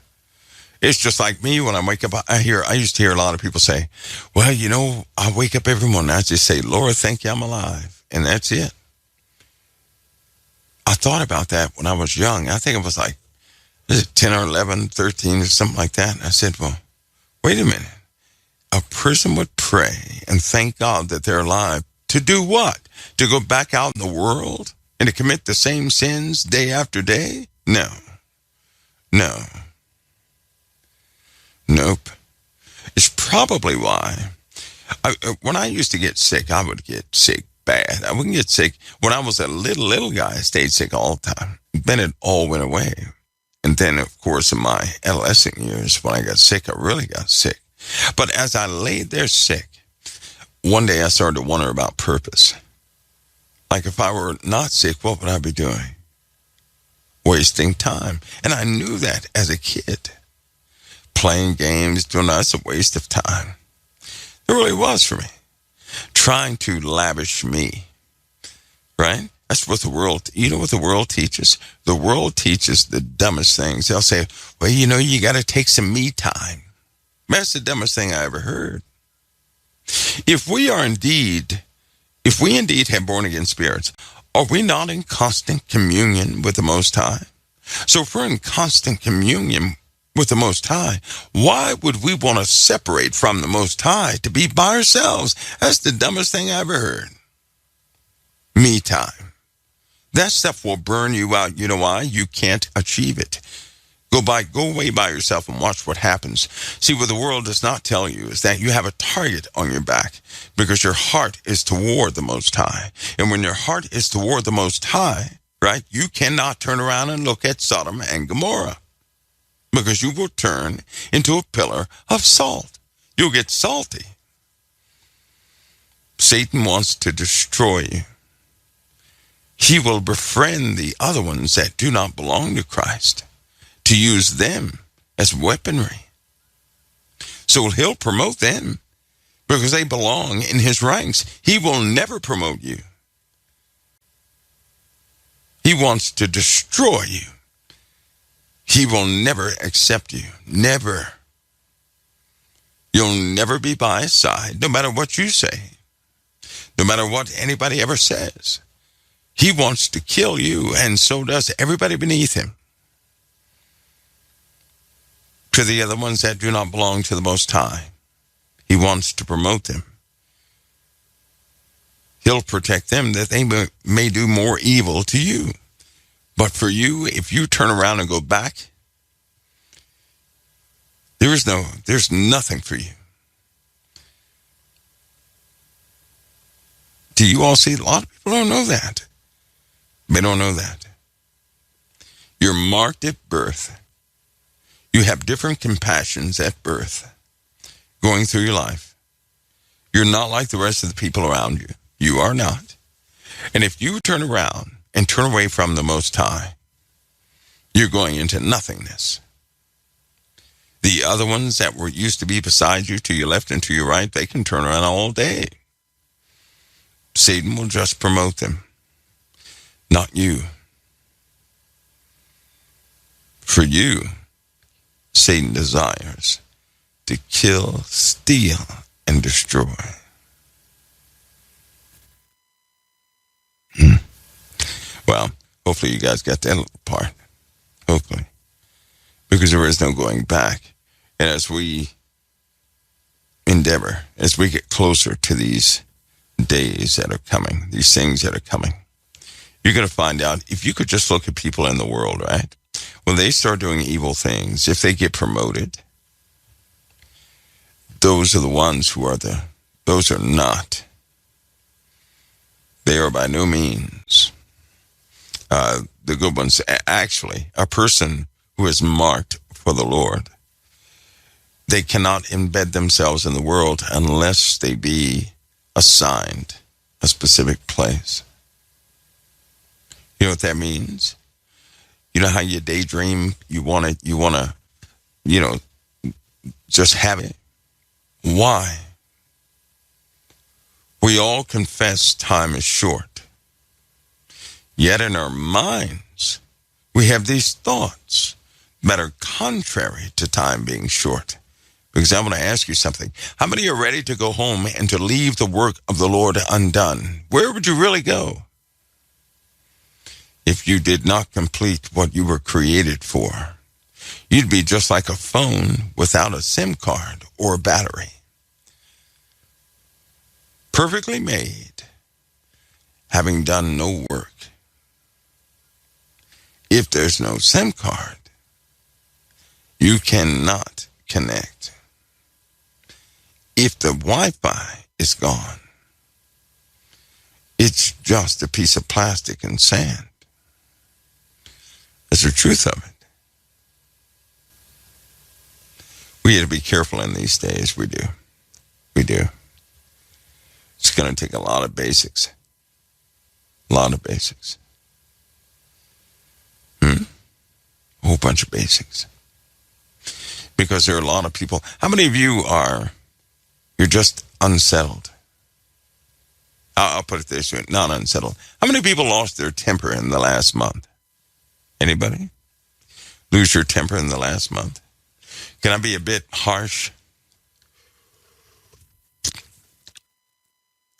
It's just like me when I wake up. I used to hear a lot of people say, well, I wake up every morning. I just say, Lord, thank you I'm alive. And that's it. I thought about that when I was young. I think it was like, 10 or 11, 13 or something like that. And I said, well, wait a minute. A person would pray and thank God that they're alive. To do what? To go back out in the world and to commit the same sins day after day? No. Nope. It's probably why. When I used to get sick, I would get sick bad. I wouldn't get sick. When I was a little guy, I stayed sick all the time. Then it all went away. And then, of course, in my adolescent years, when I got sick, I really got sick. But as I laid there sick, one day I started to wonder about purpose. Like if I were not sick, what would I be doing? Wasting time. And I knew that as a kid. Playing games, doing that's a waste of time. It really was for me. Trying to lavish me, right? That's what the world, what the world teaches? The world teaches the dumbest things. They'll say, well, you got to take some me time. That's the dumbest thing I ever heard. If we indeed have born again spirits, are we not in constant communion with the Most High? So if we're in constant communion with the Most High, why would we want to separate from the Most High to be by ourselves? That's the dumbest thing I ever heard. Me time. That stuff will burn you out. You know why? You can't achieve it. Go away by yourself and watch what happens. See, what the world does not tell you is that you have a target on your back because your heart is toward the Most High. And when your heart is toward the Most High, right, you cannot turn around and look at Sodom and Gomorrah because you will turn into a pillar of salt. You'll get salty. Satan wants to destroy you. He will befriend the other ones that do not belong to Christ to use them as weaponry. So he'll promote them because they belong in his ranks. He will never promote you. He wants to destroy you. He will never accept you. Never. You'll never be by his side, no matter what you say, no matter what anybody ever says. He wants to kill you, and so does everybody beneath him. To the other ones that do not belong to the Most High, he wants to promote them. He'll protect them that they may do more evil to you. But for you, if you turn around and go back, there's nothing for you. Do you all see? A lot of people don't know that. They don't know that. You're marked at birth. You have different compassions at birth going through your life. You're not like the rest of the people around you. You are not. And if you turn around and turn away from the Most High, you're going into nothingness. The other ones that were used to be beside you, to your left and to your right, they can turn around all day. Satan will just promote them, not you. For you, Satan desires to kill, steal, and destroy. Well, hopefully you guys got that little part. Hopefully. Because there is no going back. And as we endeavor, as we get closer to these days that are coming, these things that are coming, you're going to find out, if you could just look at people in the world, right? When they start doing evil things, if they get promoted, those are the ones who are those are not. They are by no means the good ones. Actually, a person who is marked for the Lord, they cannot embed themselves in the world unless they be assigned a specific place. You know what that means? You know how you daydream, you want to, just have it. Why? We all confess time is short. Yet in our minds, we have these thoughts that are contrary to time being short. Because I want to ask you something. How many are ready to go home and to leave the work of the Lord undone? Where would you really go if you did not complete what you were created for? You'd be just like a phone without a SIM card or a battery. Perfectly made, having done no work. If there's no SIM card, you cannot connect. If the Wi-Fi is gone, it's just a piece of plastic and sand. That's the truth of it. We have to be careful in these days. We do. We do. It's going to take a lot of basics. A lot of basics. A whole bunch of basics. Because there are a lot of people. How many of you you're just unsettled? I'll put it this way, not unsettled. How many people lost their temper in the last month? Anybody? Lose your temper in the last month? Can I be a bit harsh?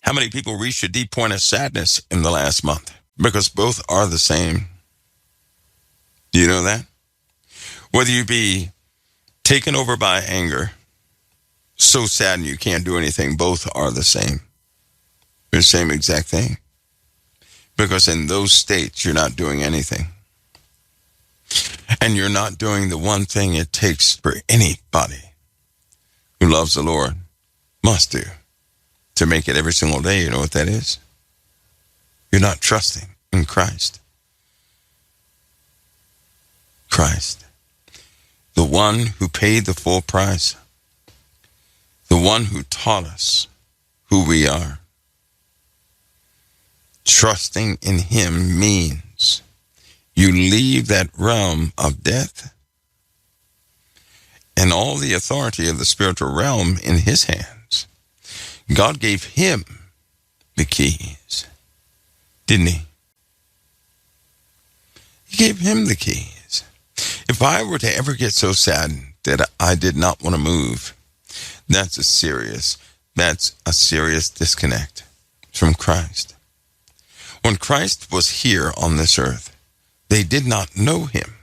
How many people reached a deep point of sadness in the last month? Because both are the same. Do you know that? Whether you be taken over by anger, so saddened you can't do anything, both are the same. They're the same exact thing. Because in those states, you're not doing anything. And you're not doing the one thing it takes for anybody who loves the Lord must do to make it every single day. You know what that is? You're not trusting in Christ. Christ. The one who paid the full price. The one who taught us who we are. Trusting in him means you leave that realm of death and all the authority of the spiritual realm in his hands. God gave him the keys, didn't he? He gave him the keys. If I were to ever get so saddened that I did not want to move, that's a serious disconnect from Christ. When Christ was here on this earth, they did not know him.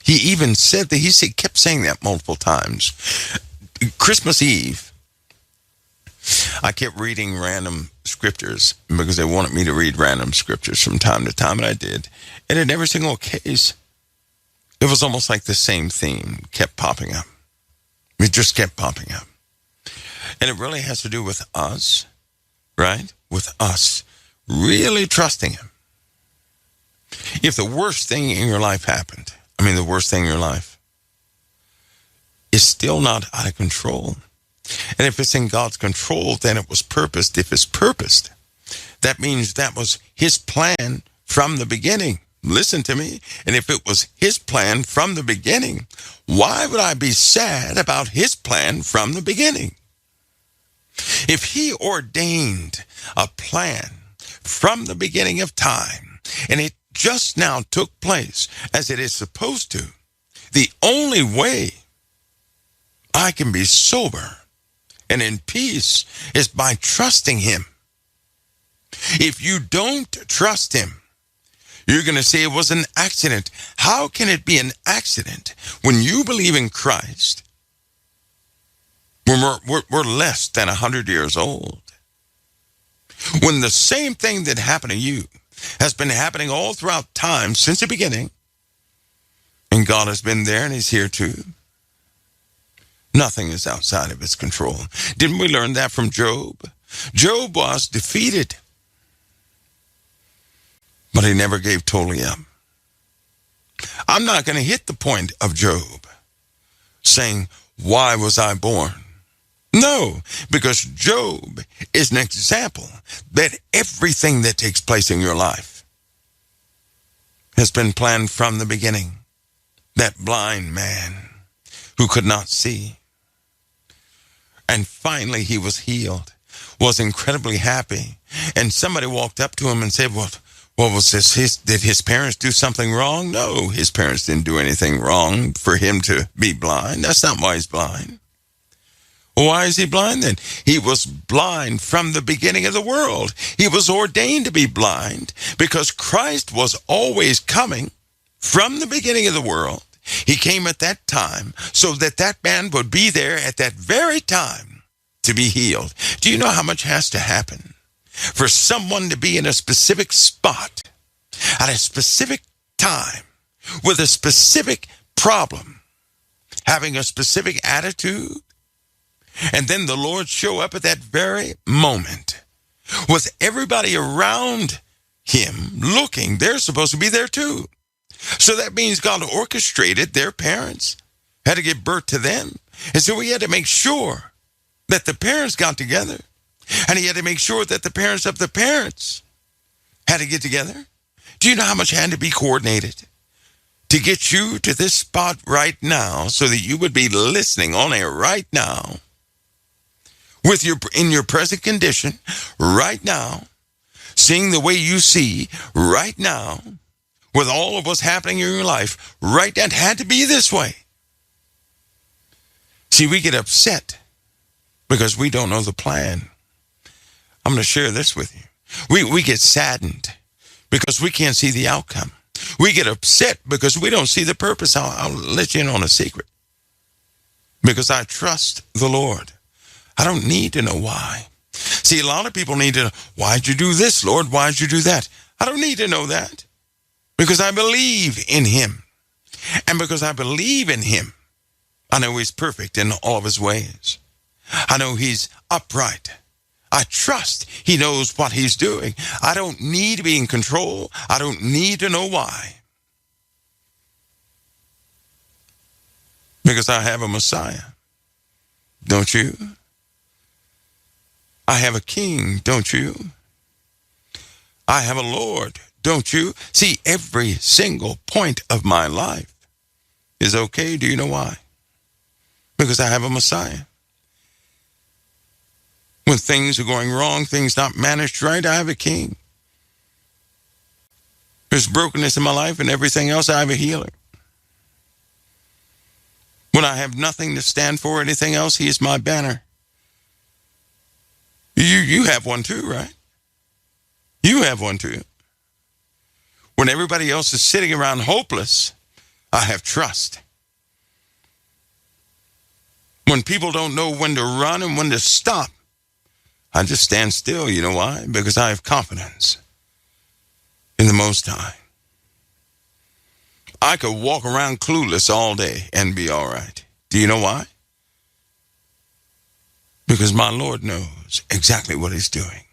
He even said that, kept saying that multiple times. Christmas Eve, I kept reading random scriptures because they wanted me to read random scriptures from time to time, and I did. And in every single case, it was almost like the same theme kept popping up. It just kept popping up. And it really has to do with us, right? with us really trusting him. If the worst thing in your life happened, the worst thing in your life, is still not out of control. And if it's in God's control, then it was purposed. If it's purposed, that means that was his plan from the beginning. Listen to me. And if it was his plan from the beginning, why would I be sad about his plan from the beginning? If he ordained a plan from the beginning of time, and it just now took place as it is supposed to, the only way I can be sober and in peace is by trusting him. If you don't trust him, you're going to say it was an accident. How can it be an accident when you believe in Christ? When we're less than 100 years old. When the same thing that happened to you has been happening all throughout time since the beginning, and God has been there and he's here too. Nothing is outside of his control. Didn't we learn that from Job? Job was defeated, but he never gave totally up. I'm not going to hit the point of Job saying, why was I born? No, because Job is an example that everything that takes place in your life has been planned from the beginning. That blind man who could not see, and finally he was healed, was incredibly happy. And somebody walked up to him and said, what was this? Did his parents do something wrong? No, his parents didn't do anything wrong for him to be blind. That's not why he's blind. Why is he blind then? He was blind from the beginning of the world. He was ordained to be blind because Christ was always coming from the beginning of the world. He came at that time so that that man would be there at that very time to be healed. Do you know how much has to happen for someone to be in a specific spot at a specific time with a specific problem, having a specific attitude, and then the Lord show up at that very moment with everybody around him looking? They're supposed to be there too. So that means God orchestrated their parents, had to give birth to them. And so he had to make sure that the parents got together. And he had to make sure that the parents of the parents had to get together. Do you know how much had to be coordinated to get you to this spot right now so that you would be listening on air right now with in your present condition right now, seeing the way you see right now, with all of what's happening in your life, right? That had to be this way. See, we get upset because we don't know the plan. I'm going to share this with you. We get saddened because we can't see the outcome. We get upset because we don't see the purpose. I'll let you in on a secret. Because I trust the Lord. I don't need to know why. See, a lot of people need to know, why'd you do this, Lord? Why'd you do that? I don't need to know that. Because I believe in him. And because I believe in him, I know he's perfect in all of his ways. I know he's upright. I trust he knows what he's doing. I don't need to be in control. I don't need to know why. Because I have a Messiah. Don't you? I have a king, don't you? I have a Lord, don't you? See, every single point of my life is okay. Do you know why? Because I have a Messiah. When things are going wrong, things not managed right, I have a king. There's brokenness in my life and everything else, I have a healer. When I have nothing to stand for, anything else, he is my banner. You have one too, right? You have one too. When everybody else is sitting around hopeless, I have trust. When people don't know when to run and when to stop, I just stand still. You know why? Because I have confidence in the Most High. I could walk around clueless all day and be all right. Do you know why? Because my Lord knows exactly what he's doing.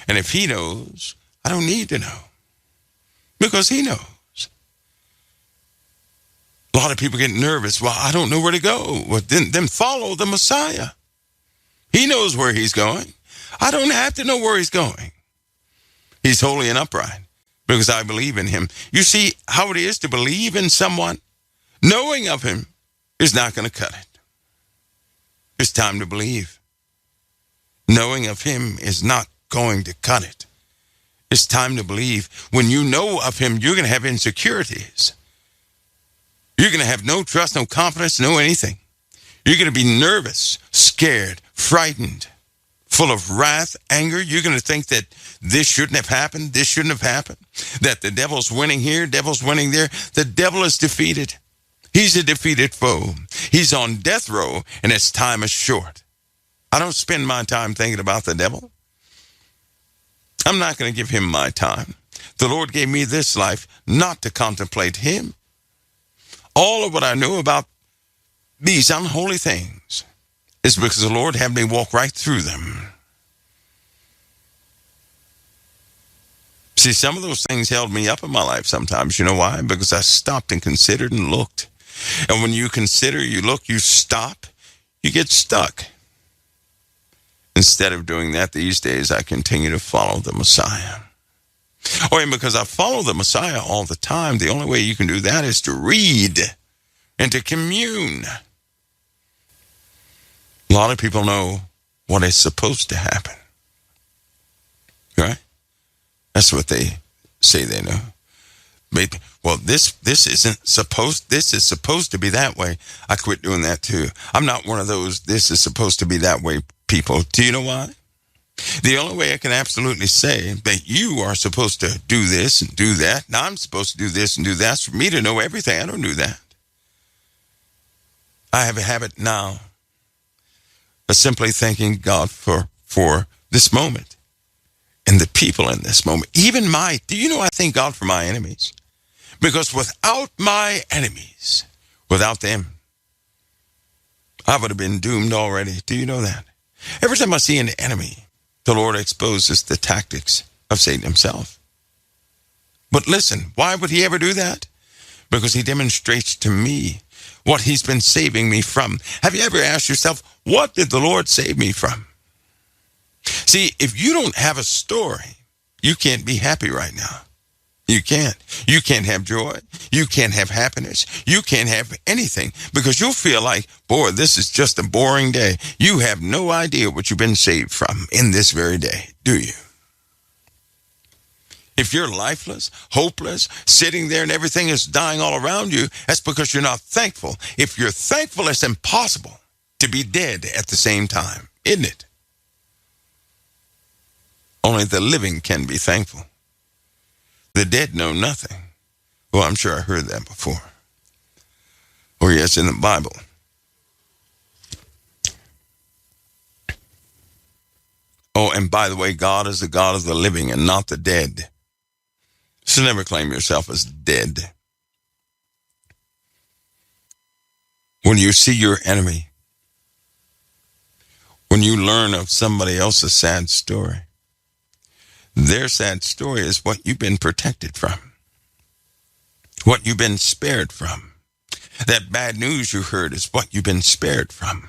And if he knows, I don't need to know because he knows. A lot of people get nervous. Well, I don't know where to go. Well, then follow the Messiah. He knows where he's going. I don't have to know where he's going. He's holy and upright because I believe in him. You see how it is to believe in someone? Knowing of him is not going to cut it. It's time to believe. Knowing of him is not going to cut it. It's time to believe. When you know of him, you're going to have insecurities. You're going to have no trust, no confidence, no anything. You're going to be nervous, scared, frightened, full of wrath, anger. You're going to think that this shouldn't have happened, this shouldn't have happened, that the devil's winning here, devil's winning there. The devil is defeated. He's a defeated foe. He's on death row, and his time is short. I don't spend my time thinking about the devil. I'm not going to give him my time. The Lord gave me this life not to contemplate him. All of what I know about these unholy things is because the Lord had me walk right through them. See, some of those things held me up in my life sometimes. You know why? Because I stopped and considered and looked. And when you consider, you look, you stop, you get stuck. Instead of doing that these days, I continue to follow the Messiah. Oh, and because I follow the Messiah all the time, the only way you can do that is to read and to commune. A lot of people know what is supposed to happen. Right? That's what they say they know. Maybe, well, this is supposed to be that way. I quit doing that too. I'm not one of those, this is supposed to be that way people. Do you know why? The only way I can absolutely say that you are supposed to do this and do that, and I'm supposed to do this and do that, is for me to know everything. I don't do that. I have a habit now of simply thanking God for this moment and the people in this moment. Even do you know I thank God for my enemies? Because without my enemies, without them, I would have been doomed already. Do you know that? Every time I see an enemy, the Lord exposes the tactics of Satan himself. But listen, why would he ever do that? Because he demonstrates to me what he's been saving me from. Have you ever asked yourself, what did the Lord save me from? See, if you don't have a story, you can't be happy right now. You can't. You can't have joy. You can't have happiness. You can't have anything because you'll feel like, boy, this is just a boring day. You have no idea what you've been saved from in this very day, do you? If you're lifeless, hopeless, sitting there and everything is dying all around you, that's because you're not thankful. If you're thankful, it's impossible to be dead at the same time, isn't it? Only the living can be thankful. The dead know nothing. Well, I'm sure I heard that before. Oh, yes, in the Bible. Oh, and by the way, God is the God of the living and not the dead. So never claim yourself as dead. When you see your enemy, when you learn of somebody else's sad story, their sad story is what you've been protected from, what you've been spared from. That bad news you heard is what you've been spared from.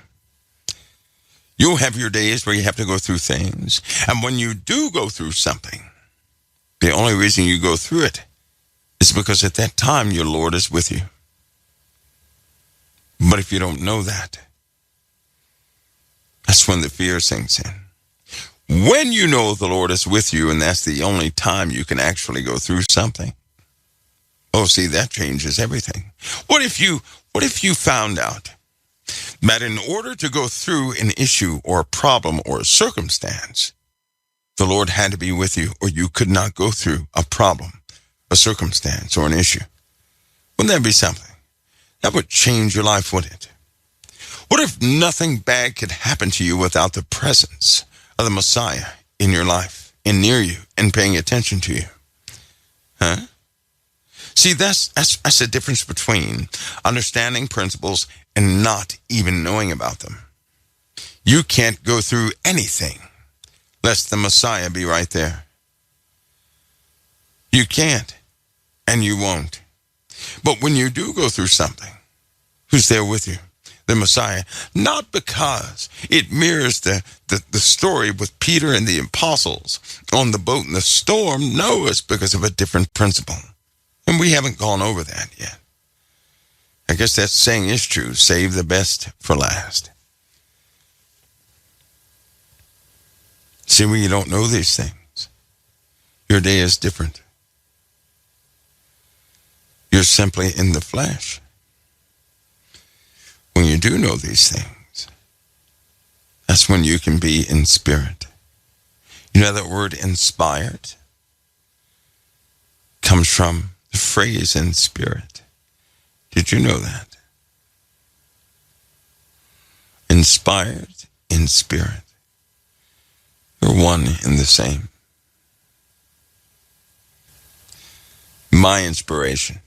You'll have your days where you have to go through things. And when you do go through something, the only reason you go through it is because at that time your Lord is with you. But if you don't know that, that's when the fear sinks in. When you know the Lord is with you, and that's the only time you can actually go through something. Oh, see, that changes everything. What if you found out that in order to go through an issue or a problem or a circumstance, the Lord had to be with you, or you could not go through a problem, a circumstance, or an issue? Wouldn't that be something? That would change your life, wouldn't it? What if nothing bad could happen to you without the presence of the Messiah in your life and near you and paying attention to you? Huh? See, that's the difference between understanding principles and not even knowing about them. You can't go through anything lest the Messiah be right there. You can't, and you won't. But when you do go through something, who's there with you? The Messiah. Not because it mirrors the story with Peter and the apostles on the boat in the storm. No, it's because of a different principle. And we haven't gone over that yet. I guess that saying is true. Save the best for last. See, when you don't know these things, your day is different. You're simply in the flesh. When you do know these things, that's when you can be in spirit. You know that word inspired comes from the phrase in spirit. Did you know that? Inspired in spirit. They're one and the same. My inspiration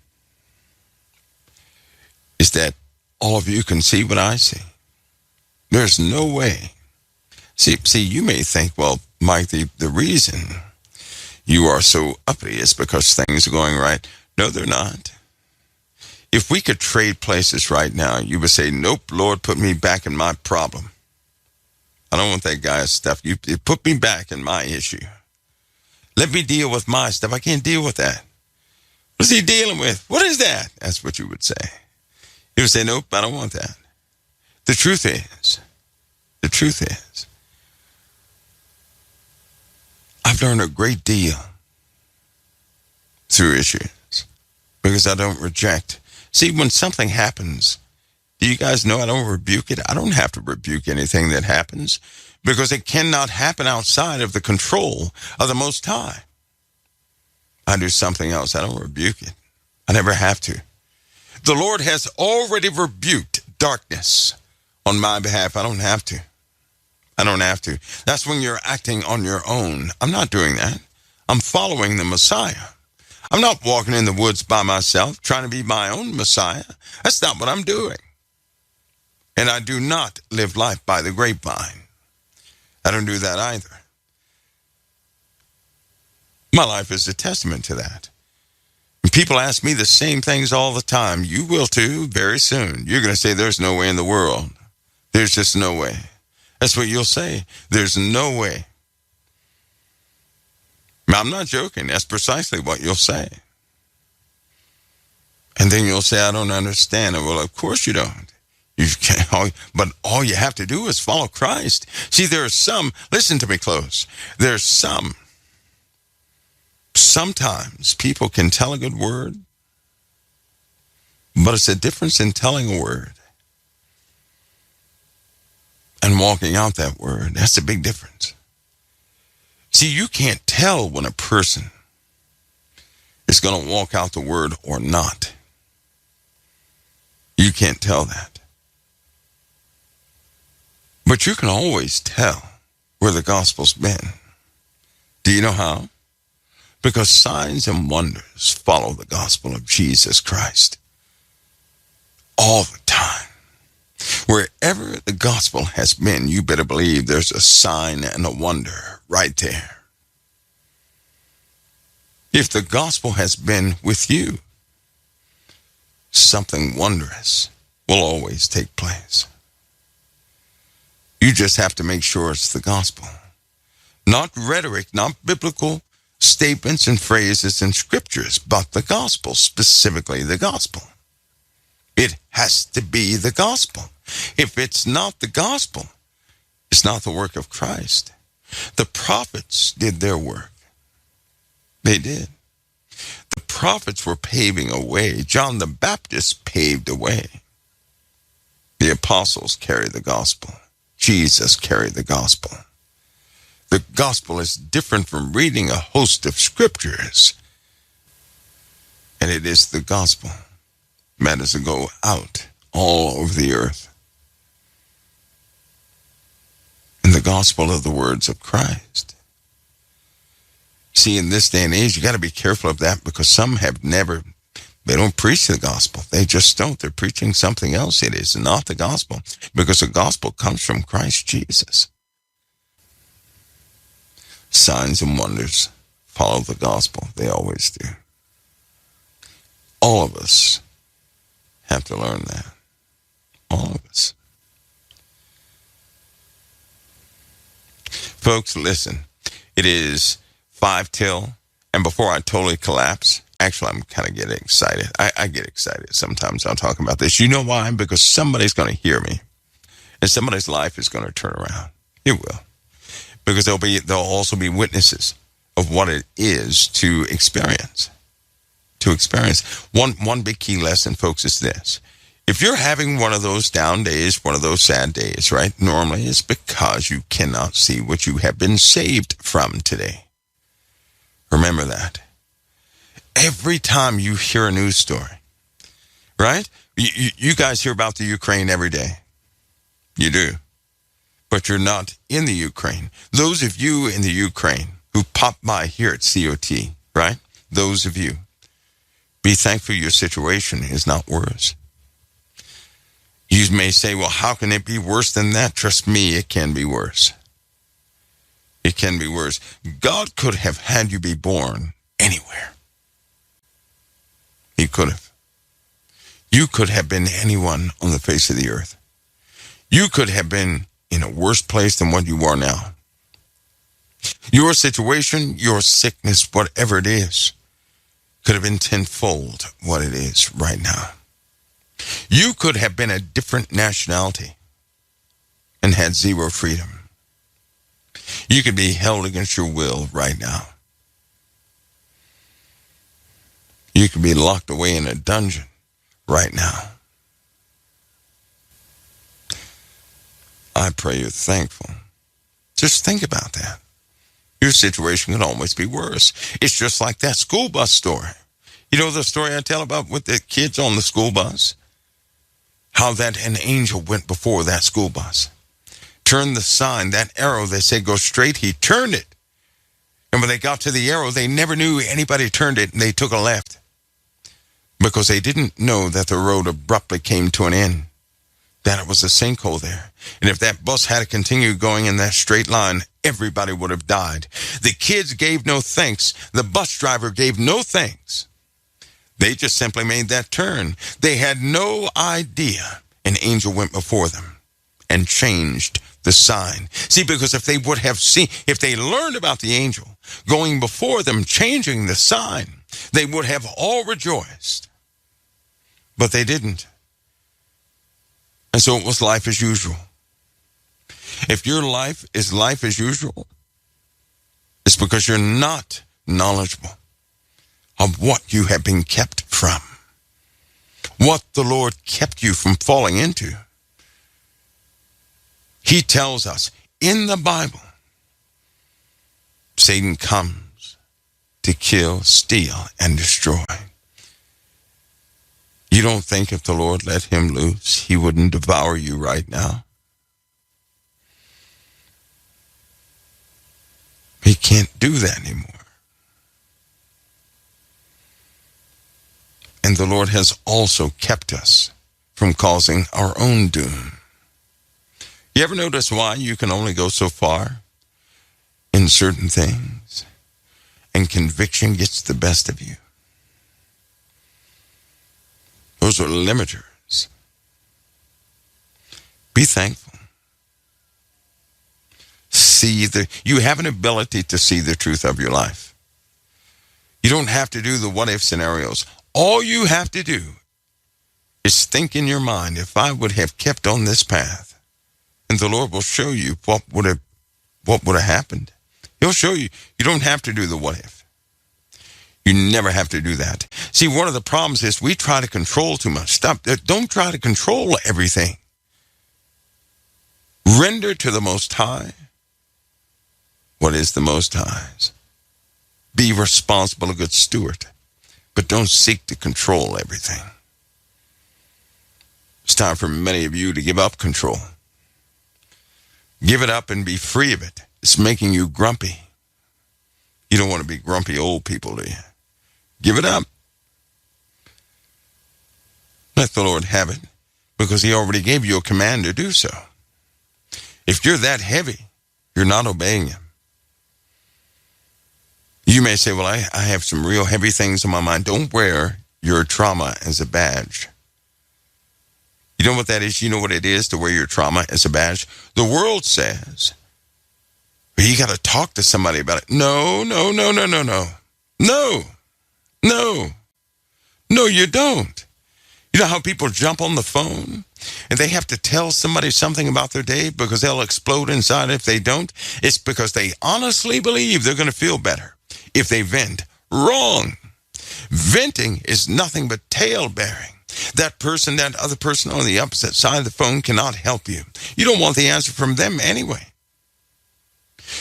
is that all of you can see what I see. There's no way. See, you may think, well, Mike, the reason you are so uppity is because things are going right. No, they're not. If we could trade places right now, you would say, nope, Lord, put me back in my problem. I don't want that guy's stuff. You put me back in my issue. Let me deal with my stuff. I can't deal with that. What is he dealing with? What is that? That's what you would say. You would say, nope, I don't want that. The truth is, I've learned a great deal through issues because I don't reject. See, when something happens, do you guys know I don't rebuke it? I don't have to rebuke anything that happens because it cannot happen outside of the control of the Most High. I do something else. I don't rebuke it. I never have to. The Lord has already rebuked darkness on my behalf. I don't have to. That's when you're acting on your own. I'm not doing that. I'm following the Messiah. I'm not walking in the woods by myself, trying to be my own Messiah. That's not what I'm doing. And I do not live life by the grapevine. I don't do that either. My life is a testament to that. And people ask me the same things all the time. You will too, very soon. You're going to say, there's no way in the world. There's just no way. That's what you'll say. There's no way. I'm not joking. That's precisely what you'll say. And then you'll say, I don't understand. Well, of course you don't. You can't, but all you have to do is follow Christ. See, there are some, listen to me close. There's sometimes people can tell a good word, but it's a difference in telling a word and walking out that word. That's a big difference. See, you can't tell when a person is going to walk out the word or not. You can't tell that. But you can always tell where the gospel's been. Do you know how? Because signs and wonders follow the gospel of Jesus Christ all the time. Wherever the gospel has been, you better believe there's a sign and a wonder right there. If the gospel has been with you, something wondrous will always take place. You just have to make sure it's the gospel. Not rhetoric, not biblical statements and phrases and scriptures, but the gospel, specifically the gospel. It has to be the gospel. If it's not the gospel, it's not the work of Christ. The prophets did their work. They did. The prophets were paving a way. John the Baptist paved a way. The apostles carried the gospel. Jesus carried the gospel. The gospel is different from reading a host of scriptures. And it is the gospel that is to go out all over the earth. And the gospel of the words of Christ. See, in this day and age, you got to be careful of that because some have never, they don't preach the gospel. They just don't. They're preaching something else. It is not the gospel because the gospel comes from Christ Jesus. Signs and wonders follow the gospel. They always do. All of us have to learn that. All of us. Folks, listen. It is 5 till, and before I totally collapse, actually, I'm kind of getting excited. I get excited sometimes I'll talk about this. You know why? Because somebody's going to hear me, and somebody's life is going to turn around. It will. Because there'll also be witnesses of what it is to experience. One big key lesson, folks, is this. If you're having one of those down days, one of those sad days, right? Normally it's because you cannot see what you have been saved from today. Remember that. Every time you hear a news story, right? You guys hear about the Ukraine every day. You do. But you're not in the Ukraine. Those of you in the Ukraine who pop by here at COT, right? Those of you, be thankful your situation is not worse. You may say, well, how can it be worse than that? Trust me, it can be worse. It can be worse. God could have had you be born anywhere. He could have. You could have been anyone on the face of the earth. You could have been in a worse place than what you are now. Your situation, your sickness, whatever it is, could have been tenfold what it is right now. You could have been a different nationality and had zero freedom. You could be held against your will right now. You could be locked away in a dungeon right now. I pray you're thankful. Just think about that. Your situation could always be worse. It's just like that school bus story. You know the story I tell about with the kids on the school bus? How that an angel went before that school bus. Turned the sign, that arrow, they said go straight, he turned it. And when they got to the arrow, they never knew anybody turned it, and they took a left. Because they didn't know that the road abruptly came to an end. That it was a sinkhole there. And if that bus had continued going in that straight line, everybody would have died. The kids gave no thanks. The bus driver gave no thanks. They just simply made that turn. They had no idea an angel went before them and changed the sign. See, because if they would have seen, if they learned about the angel going before them, changing the sign, they would have all rejoiced. But they didn't. And so it was life as usual. If your life is life as usual, it's because you're not knowledgeable of what you have been kept from, what the Lord kept you from falling into. He tells us in the Bible, Satan comes to kill, steal, and destroy. You don't think if the Lord let him loose, he wouldn't devour you right now? He can't do that anymore. And the Lord has also kept us from causing our own doom. You ever notice why you can only go so far in certain things, and conviction gets the best of you? Those are limiters. Be thankful. You have an ability to see the truth of your life. You don't have to do the what if scenarios. All you have to do is think in your mind, if I would have kept on this path, and the Lord will show you what would have happened. He'll show you. You don't have to do the what if. You never have to do that. See, one of the problems is we try to control too much. Don't try to control everything. Render to the Most High what is the Most High's. Be responsible, a good steward, but don't seek to control everything. It's time for many of you to give up control. Give it up and be free of it. It's making you grumpy. You don't want to be grumpy old people, do you? Give it up. Let the Lord have it, because he already gave you a command to do so. If you're that heavy, you're not obeying him. You may say, well, I have some real heavy things on my mind. Don't wear your trauma as a badge. You know what that is? You know what it is to wear your trauma as a badge? The world says, well, you got to talk to somebody about it. No. No, you don't. You know how people jump on the phone and they have to tell somebody something about their day because they'll explode inside if they don't? It's because they honestly believe they're going to feel better if they vent. Wrong. Venting is nothing but tale bearing. That other person on the opposite side of the phone cannot help you. You don't want the answer from them anyway.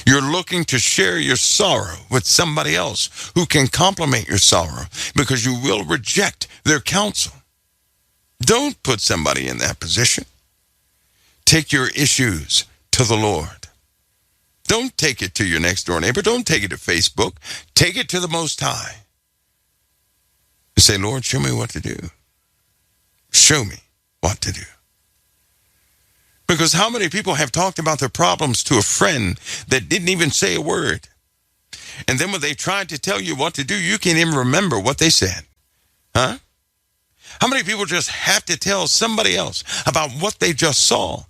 You're looking to share your sorrow with somebody else who can complement your sorrow because you will reject their counsel. Don't put somebody in that position. Take your issues to the Lord. Don't take it to your next door neighbor. Don't take it to Facebook. Take it to the Most High. And say, Lord, show me what to do. Show me what to do. Because how many people have talked about their problems to a friend that didn't even say a word? And then when they tried to tell you what to do, you can't even remember what they said. Huh? How many people just have to tell somebody else about what they just saw?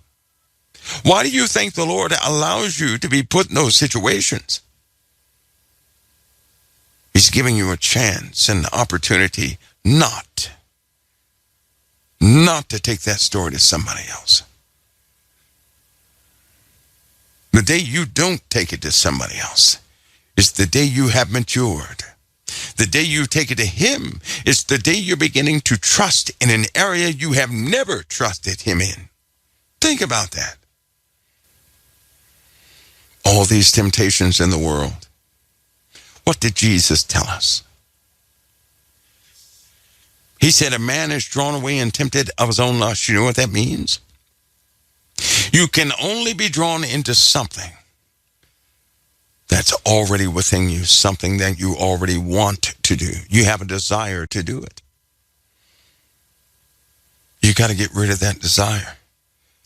Why do you think the Lord allows you to be put in those situations? He's giving you a chance and opportunity not to take that story to somebody else. The day you don't take it to somebody else is the day you have matured. The day you take it to Him is the day you're beginning to trust in an area you have never trusted Him in. Think about that. All these temptations in the world. What did Jesus tell us? He said, a man is drawn away and tempted of his own lust. You know what that means? You can only be drawn into something that's already within you, something that you already want to do. You have a desire to do it. You got to get rid of that desire.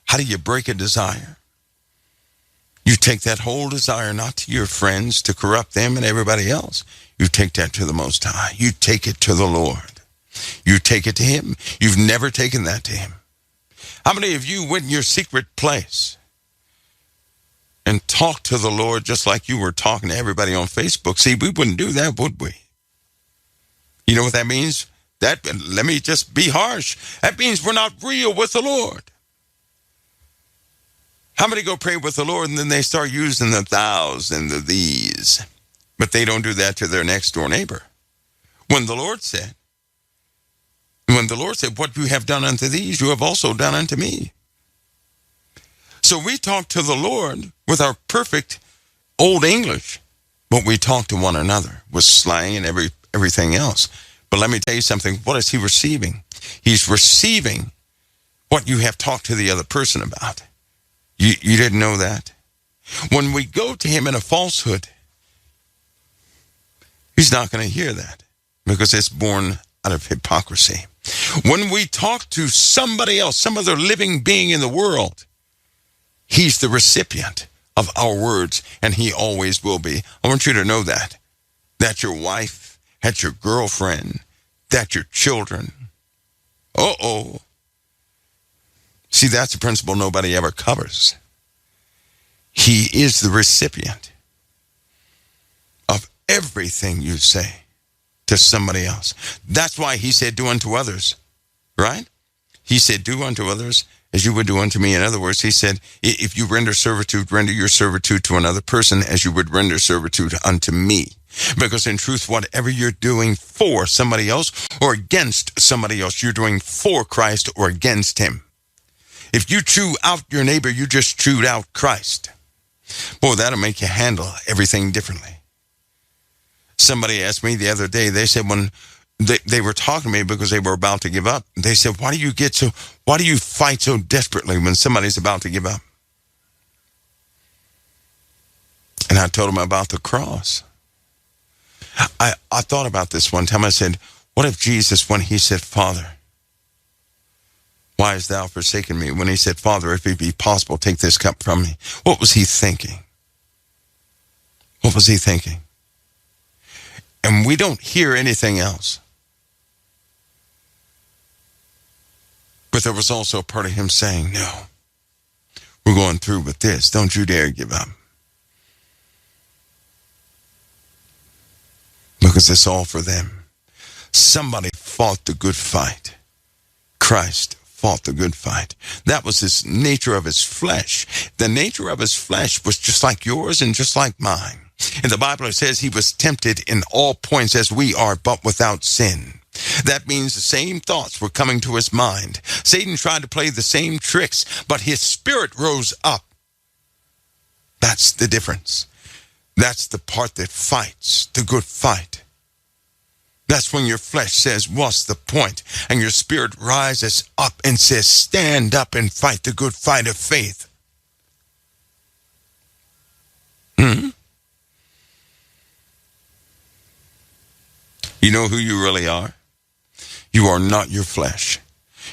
How do you break a desire? You take that whole desire not to your friends to corrupt them and everybody else. You take that to the Most High. You take it to the Lord. You take it to Him. You've never taken that to Him. How many of you went in your secret place and talked to the Lord just like you were talking to everybody on Facebook? See, we wouldn't do that, would we? You know what that means? Let me just be harsh. That means we're not real with the Lord. How many go pray with the Lord and then they start using the thous and the these, but they don't do that to their next door neighbor? When the Lord said, what you have done unto these, you have also done unto me. So we talk to the Lord with our perfect old English, but we talk to one another with slang and everything else. But let me tell you something. What is He receiving? He's receiving what you have talked to the other person about. You didn't know that? When we go to Him in a falsehood, He's not going to hear that because it's born out of hypocrisy. When we talk to somebody else, some other living being in the world, He's the recipient of our words, and He always will be. I want you to know that. That's your wife, that's your girlfriend, that's your children. See, that's a principle nobody ever covers. He is the recipient of everything you say to somebody else. That's why He said, do unto others, right? He said, do unto others as you would do unto me. In other words, He said, if you render servitude, render your servitude to another person as you would render servitude unto me. Because in truth, whatever you're doing for somebody else or against somebody else, you're doing for Christ or against Him. If you chew out your neighbor, you just chewed out Christ. Boy, that'll make you handle everything differently. Somebody asked me the other day, they said when they were talking to me because they were about to give up, they said, why do you fight so desperately when somebody's about to give up? And I told them about the cross. I thought about this one time. I said, what if Jesus, when He said, Father, why hast thou forsaken me? When He said, Father, if it be possible, take this cup from me. What was He thinking? What was He thinking? and we don't hear anything else. But there was also a part of him saying, no, we're going through with this. Don't you dare give up. Because it's all for them. Somebody fought the good fight. Christ fought the good fight. That was his nature of his flesh. The nature of his flesh was just like yours and just like mine. In the Bible, it says he was tempted in all points as we are, but without sin. That means the same thoughts were coming to his mind. Satan tried to play the same tricks, but his spirit rose up. That's the difference. That's the part that fights the good fight. That's when your flesh says, what's the point? And your spirit rises up and says, stand up and fight the good fight of faith. You know who you really are? You are not your flesh.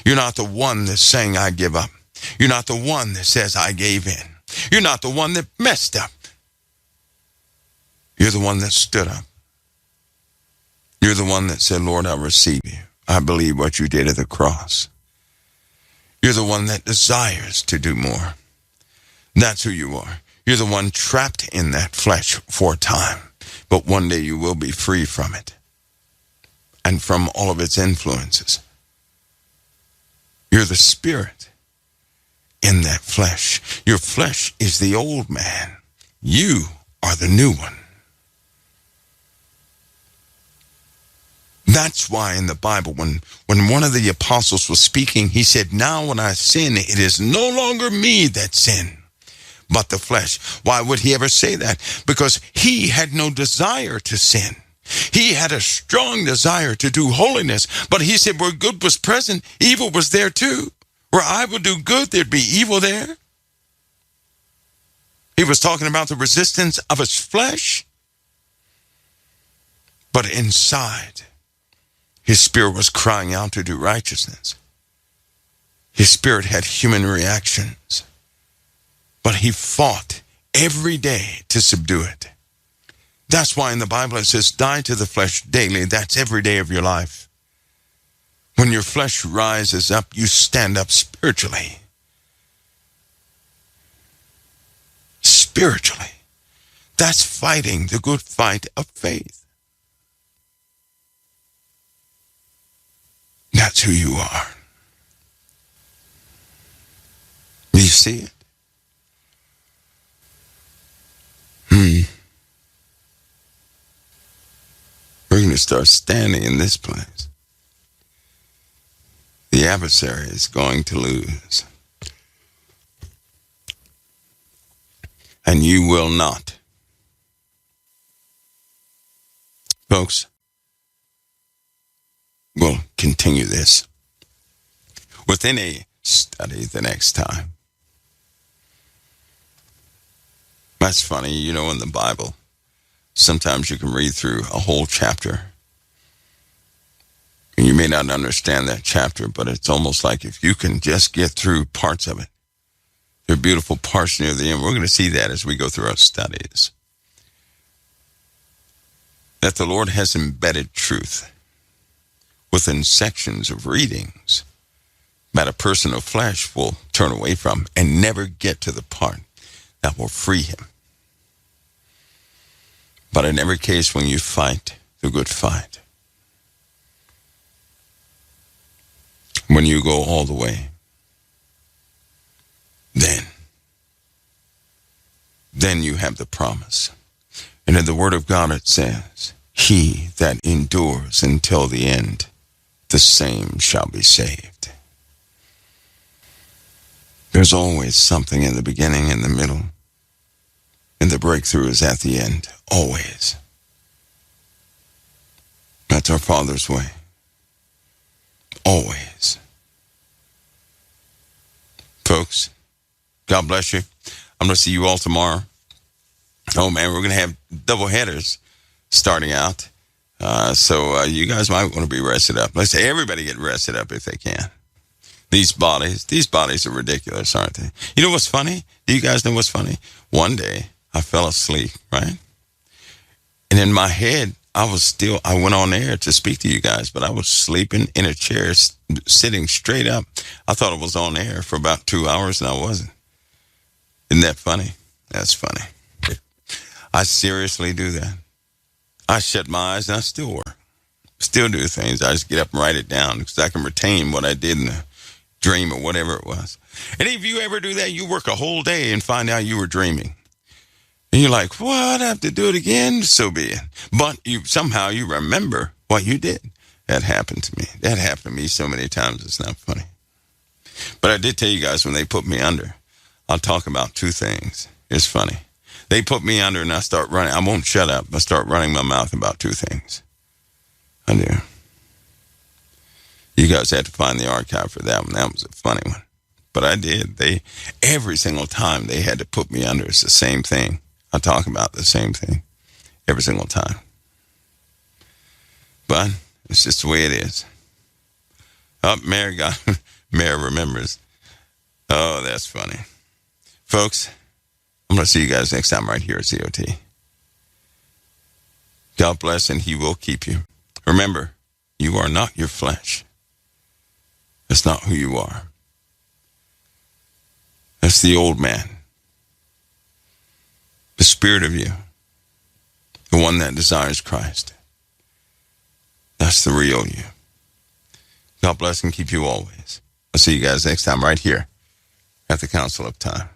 You're not the one that's saying, I give up. You're not the one that says, I gave in. You're not the one that messed up. You're the one that stood up. You're the one that said, Lord, I receive you. I believe what you did at the cross. You're the one that desires to do more. That's who you are. You're the one trapped in that flesh for a time, but one day you will be free from it and from all of its influences. You're the spirit in that flesh. Your flesh is the old man. You are the new one. That's why in the Bible, when one of the apostles was speaking, he said, now when I sin, it is no longer me that sin, but the flesh. Why would he ever say that? Because he had no desire to sin. He had a strong desire to do holiness, but he said where good was present, evil was there too. Where I would do good, there'd be evil there. He was talking about the resistance of his flesh, but inside, his spirit was crying out to do righteousness. His spirit had human reactions, but he fought every day to subdue it. That's why in the Bible it says, die to the flesh daily. That's every day of your life. When your flesh rises up, you stand up spiritually. Spiritually. That's fighting the good fight of faith. That's who you are. Do you see it? We're going to start standing in this place. The adversary is going to lose. And you will not. Folks, we'll continue this within a study the next time. That's funny, you know, in the Bible, sometimes you can read through a whole chapter. And you may not understand that chapter, but it's almost like if you can just get through parts of it. There are beautiful parts near the end. We're going to see that as we go through our studies. That the Lord has embedded truth within sections of readings that a person of flesh will turn away from and never get to the part that will free him. But in every case, when you fight the good fight, when you go all the way, then you have the promise. And in the Word of God it says, he that endures until the end, the same shall be saved. There's always something in the beginning, in the middle, and the breakthrough is at the end, always. That's our Father's way. Always. Folks, God bless you. I'm going to see you all tomorrow. Oh, man, we're going to have double headers starting out. So you guys might want to be rested up. Let's say everybody get rested up if they can. These bodies are ridiculous, aren't they? You know what's funny? Do you guys know what's funny? One day, I fell asleep, right? And in my head, I went on air to speak to you guys, but I was sleeping in a chair, sitting straight up. I thought I was on air for about 2 hours and I wasn't. Isn't that funny? That's funny. I seriously do that. I shut my eyes and I still work. Still do things. I just get up and write it down because I can retain what I did in the dream or whatever it was. Any of you ever do that? You work a whole day and find out you were dreaming. And you're like, what? I have to do it again? So be it. But somehow you remember what you did. That happened to me. That happened to me so many times, it's not funny. But I did tell you guys when they put me under, I'll talk about two things. It's funny. They put me under and I start running. I won't shut up. I start running my mouth about two things. I do. You guys had to find the archive for that one. That was a funny one. But I did. Every single time they had to put me under, it's the same thing. I talk about the same thing every single time. But it's just the way it is. Oh, Mayor remembers. Oh, that's funny. Folks, I'm going to see you guys next time right here at COT. God bless and he will keep you. Remember, you are not your flesh. That's not who you are. That's the old man. The spirit of you. The one that desires Christ. That's the real you. God bless and keep you always. I'll see you guys next time right here at the Council of Time.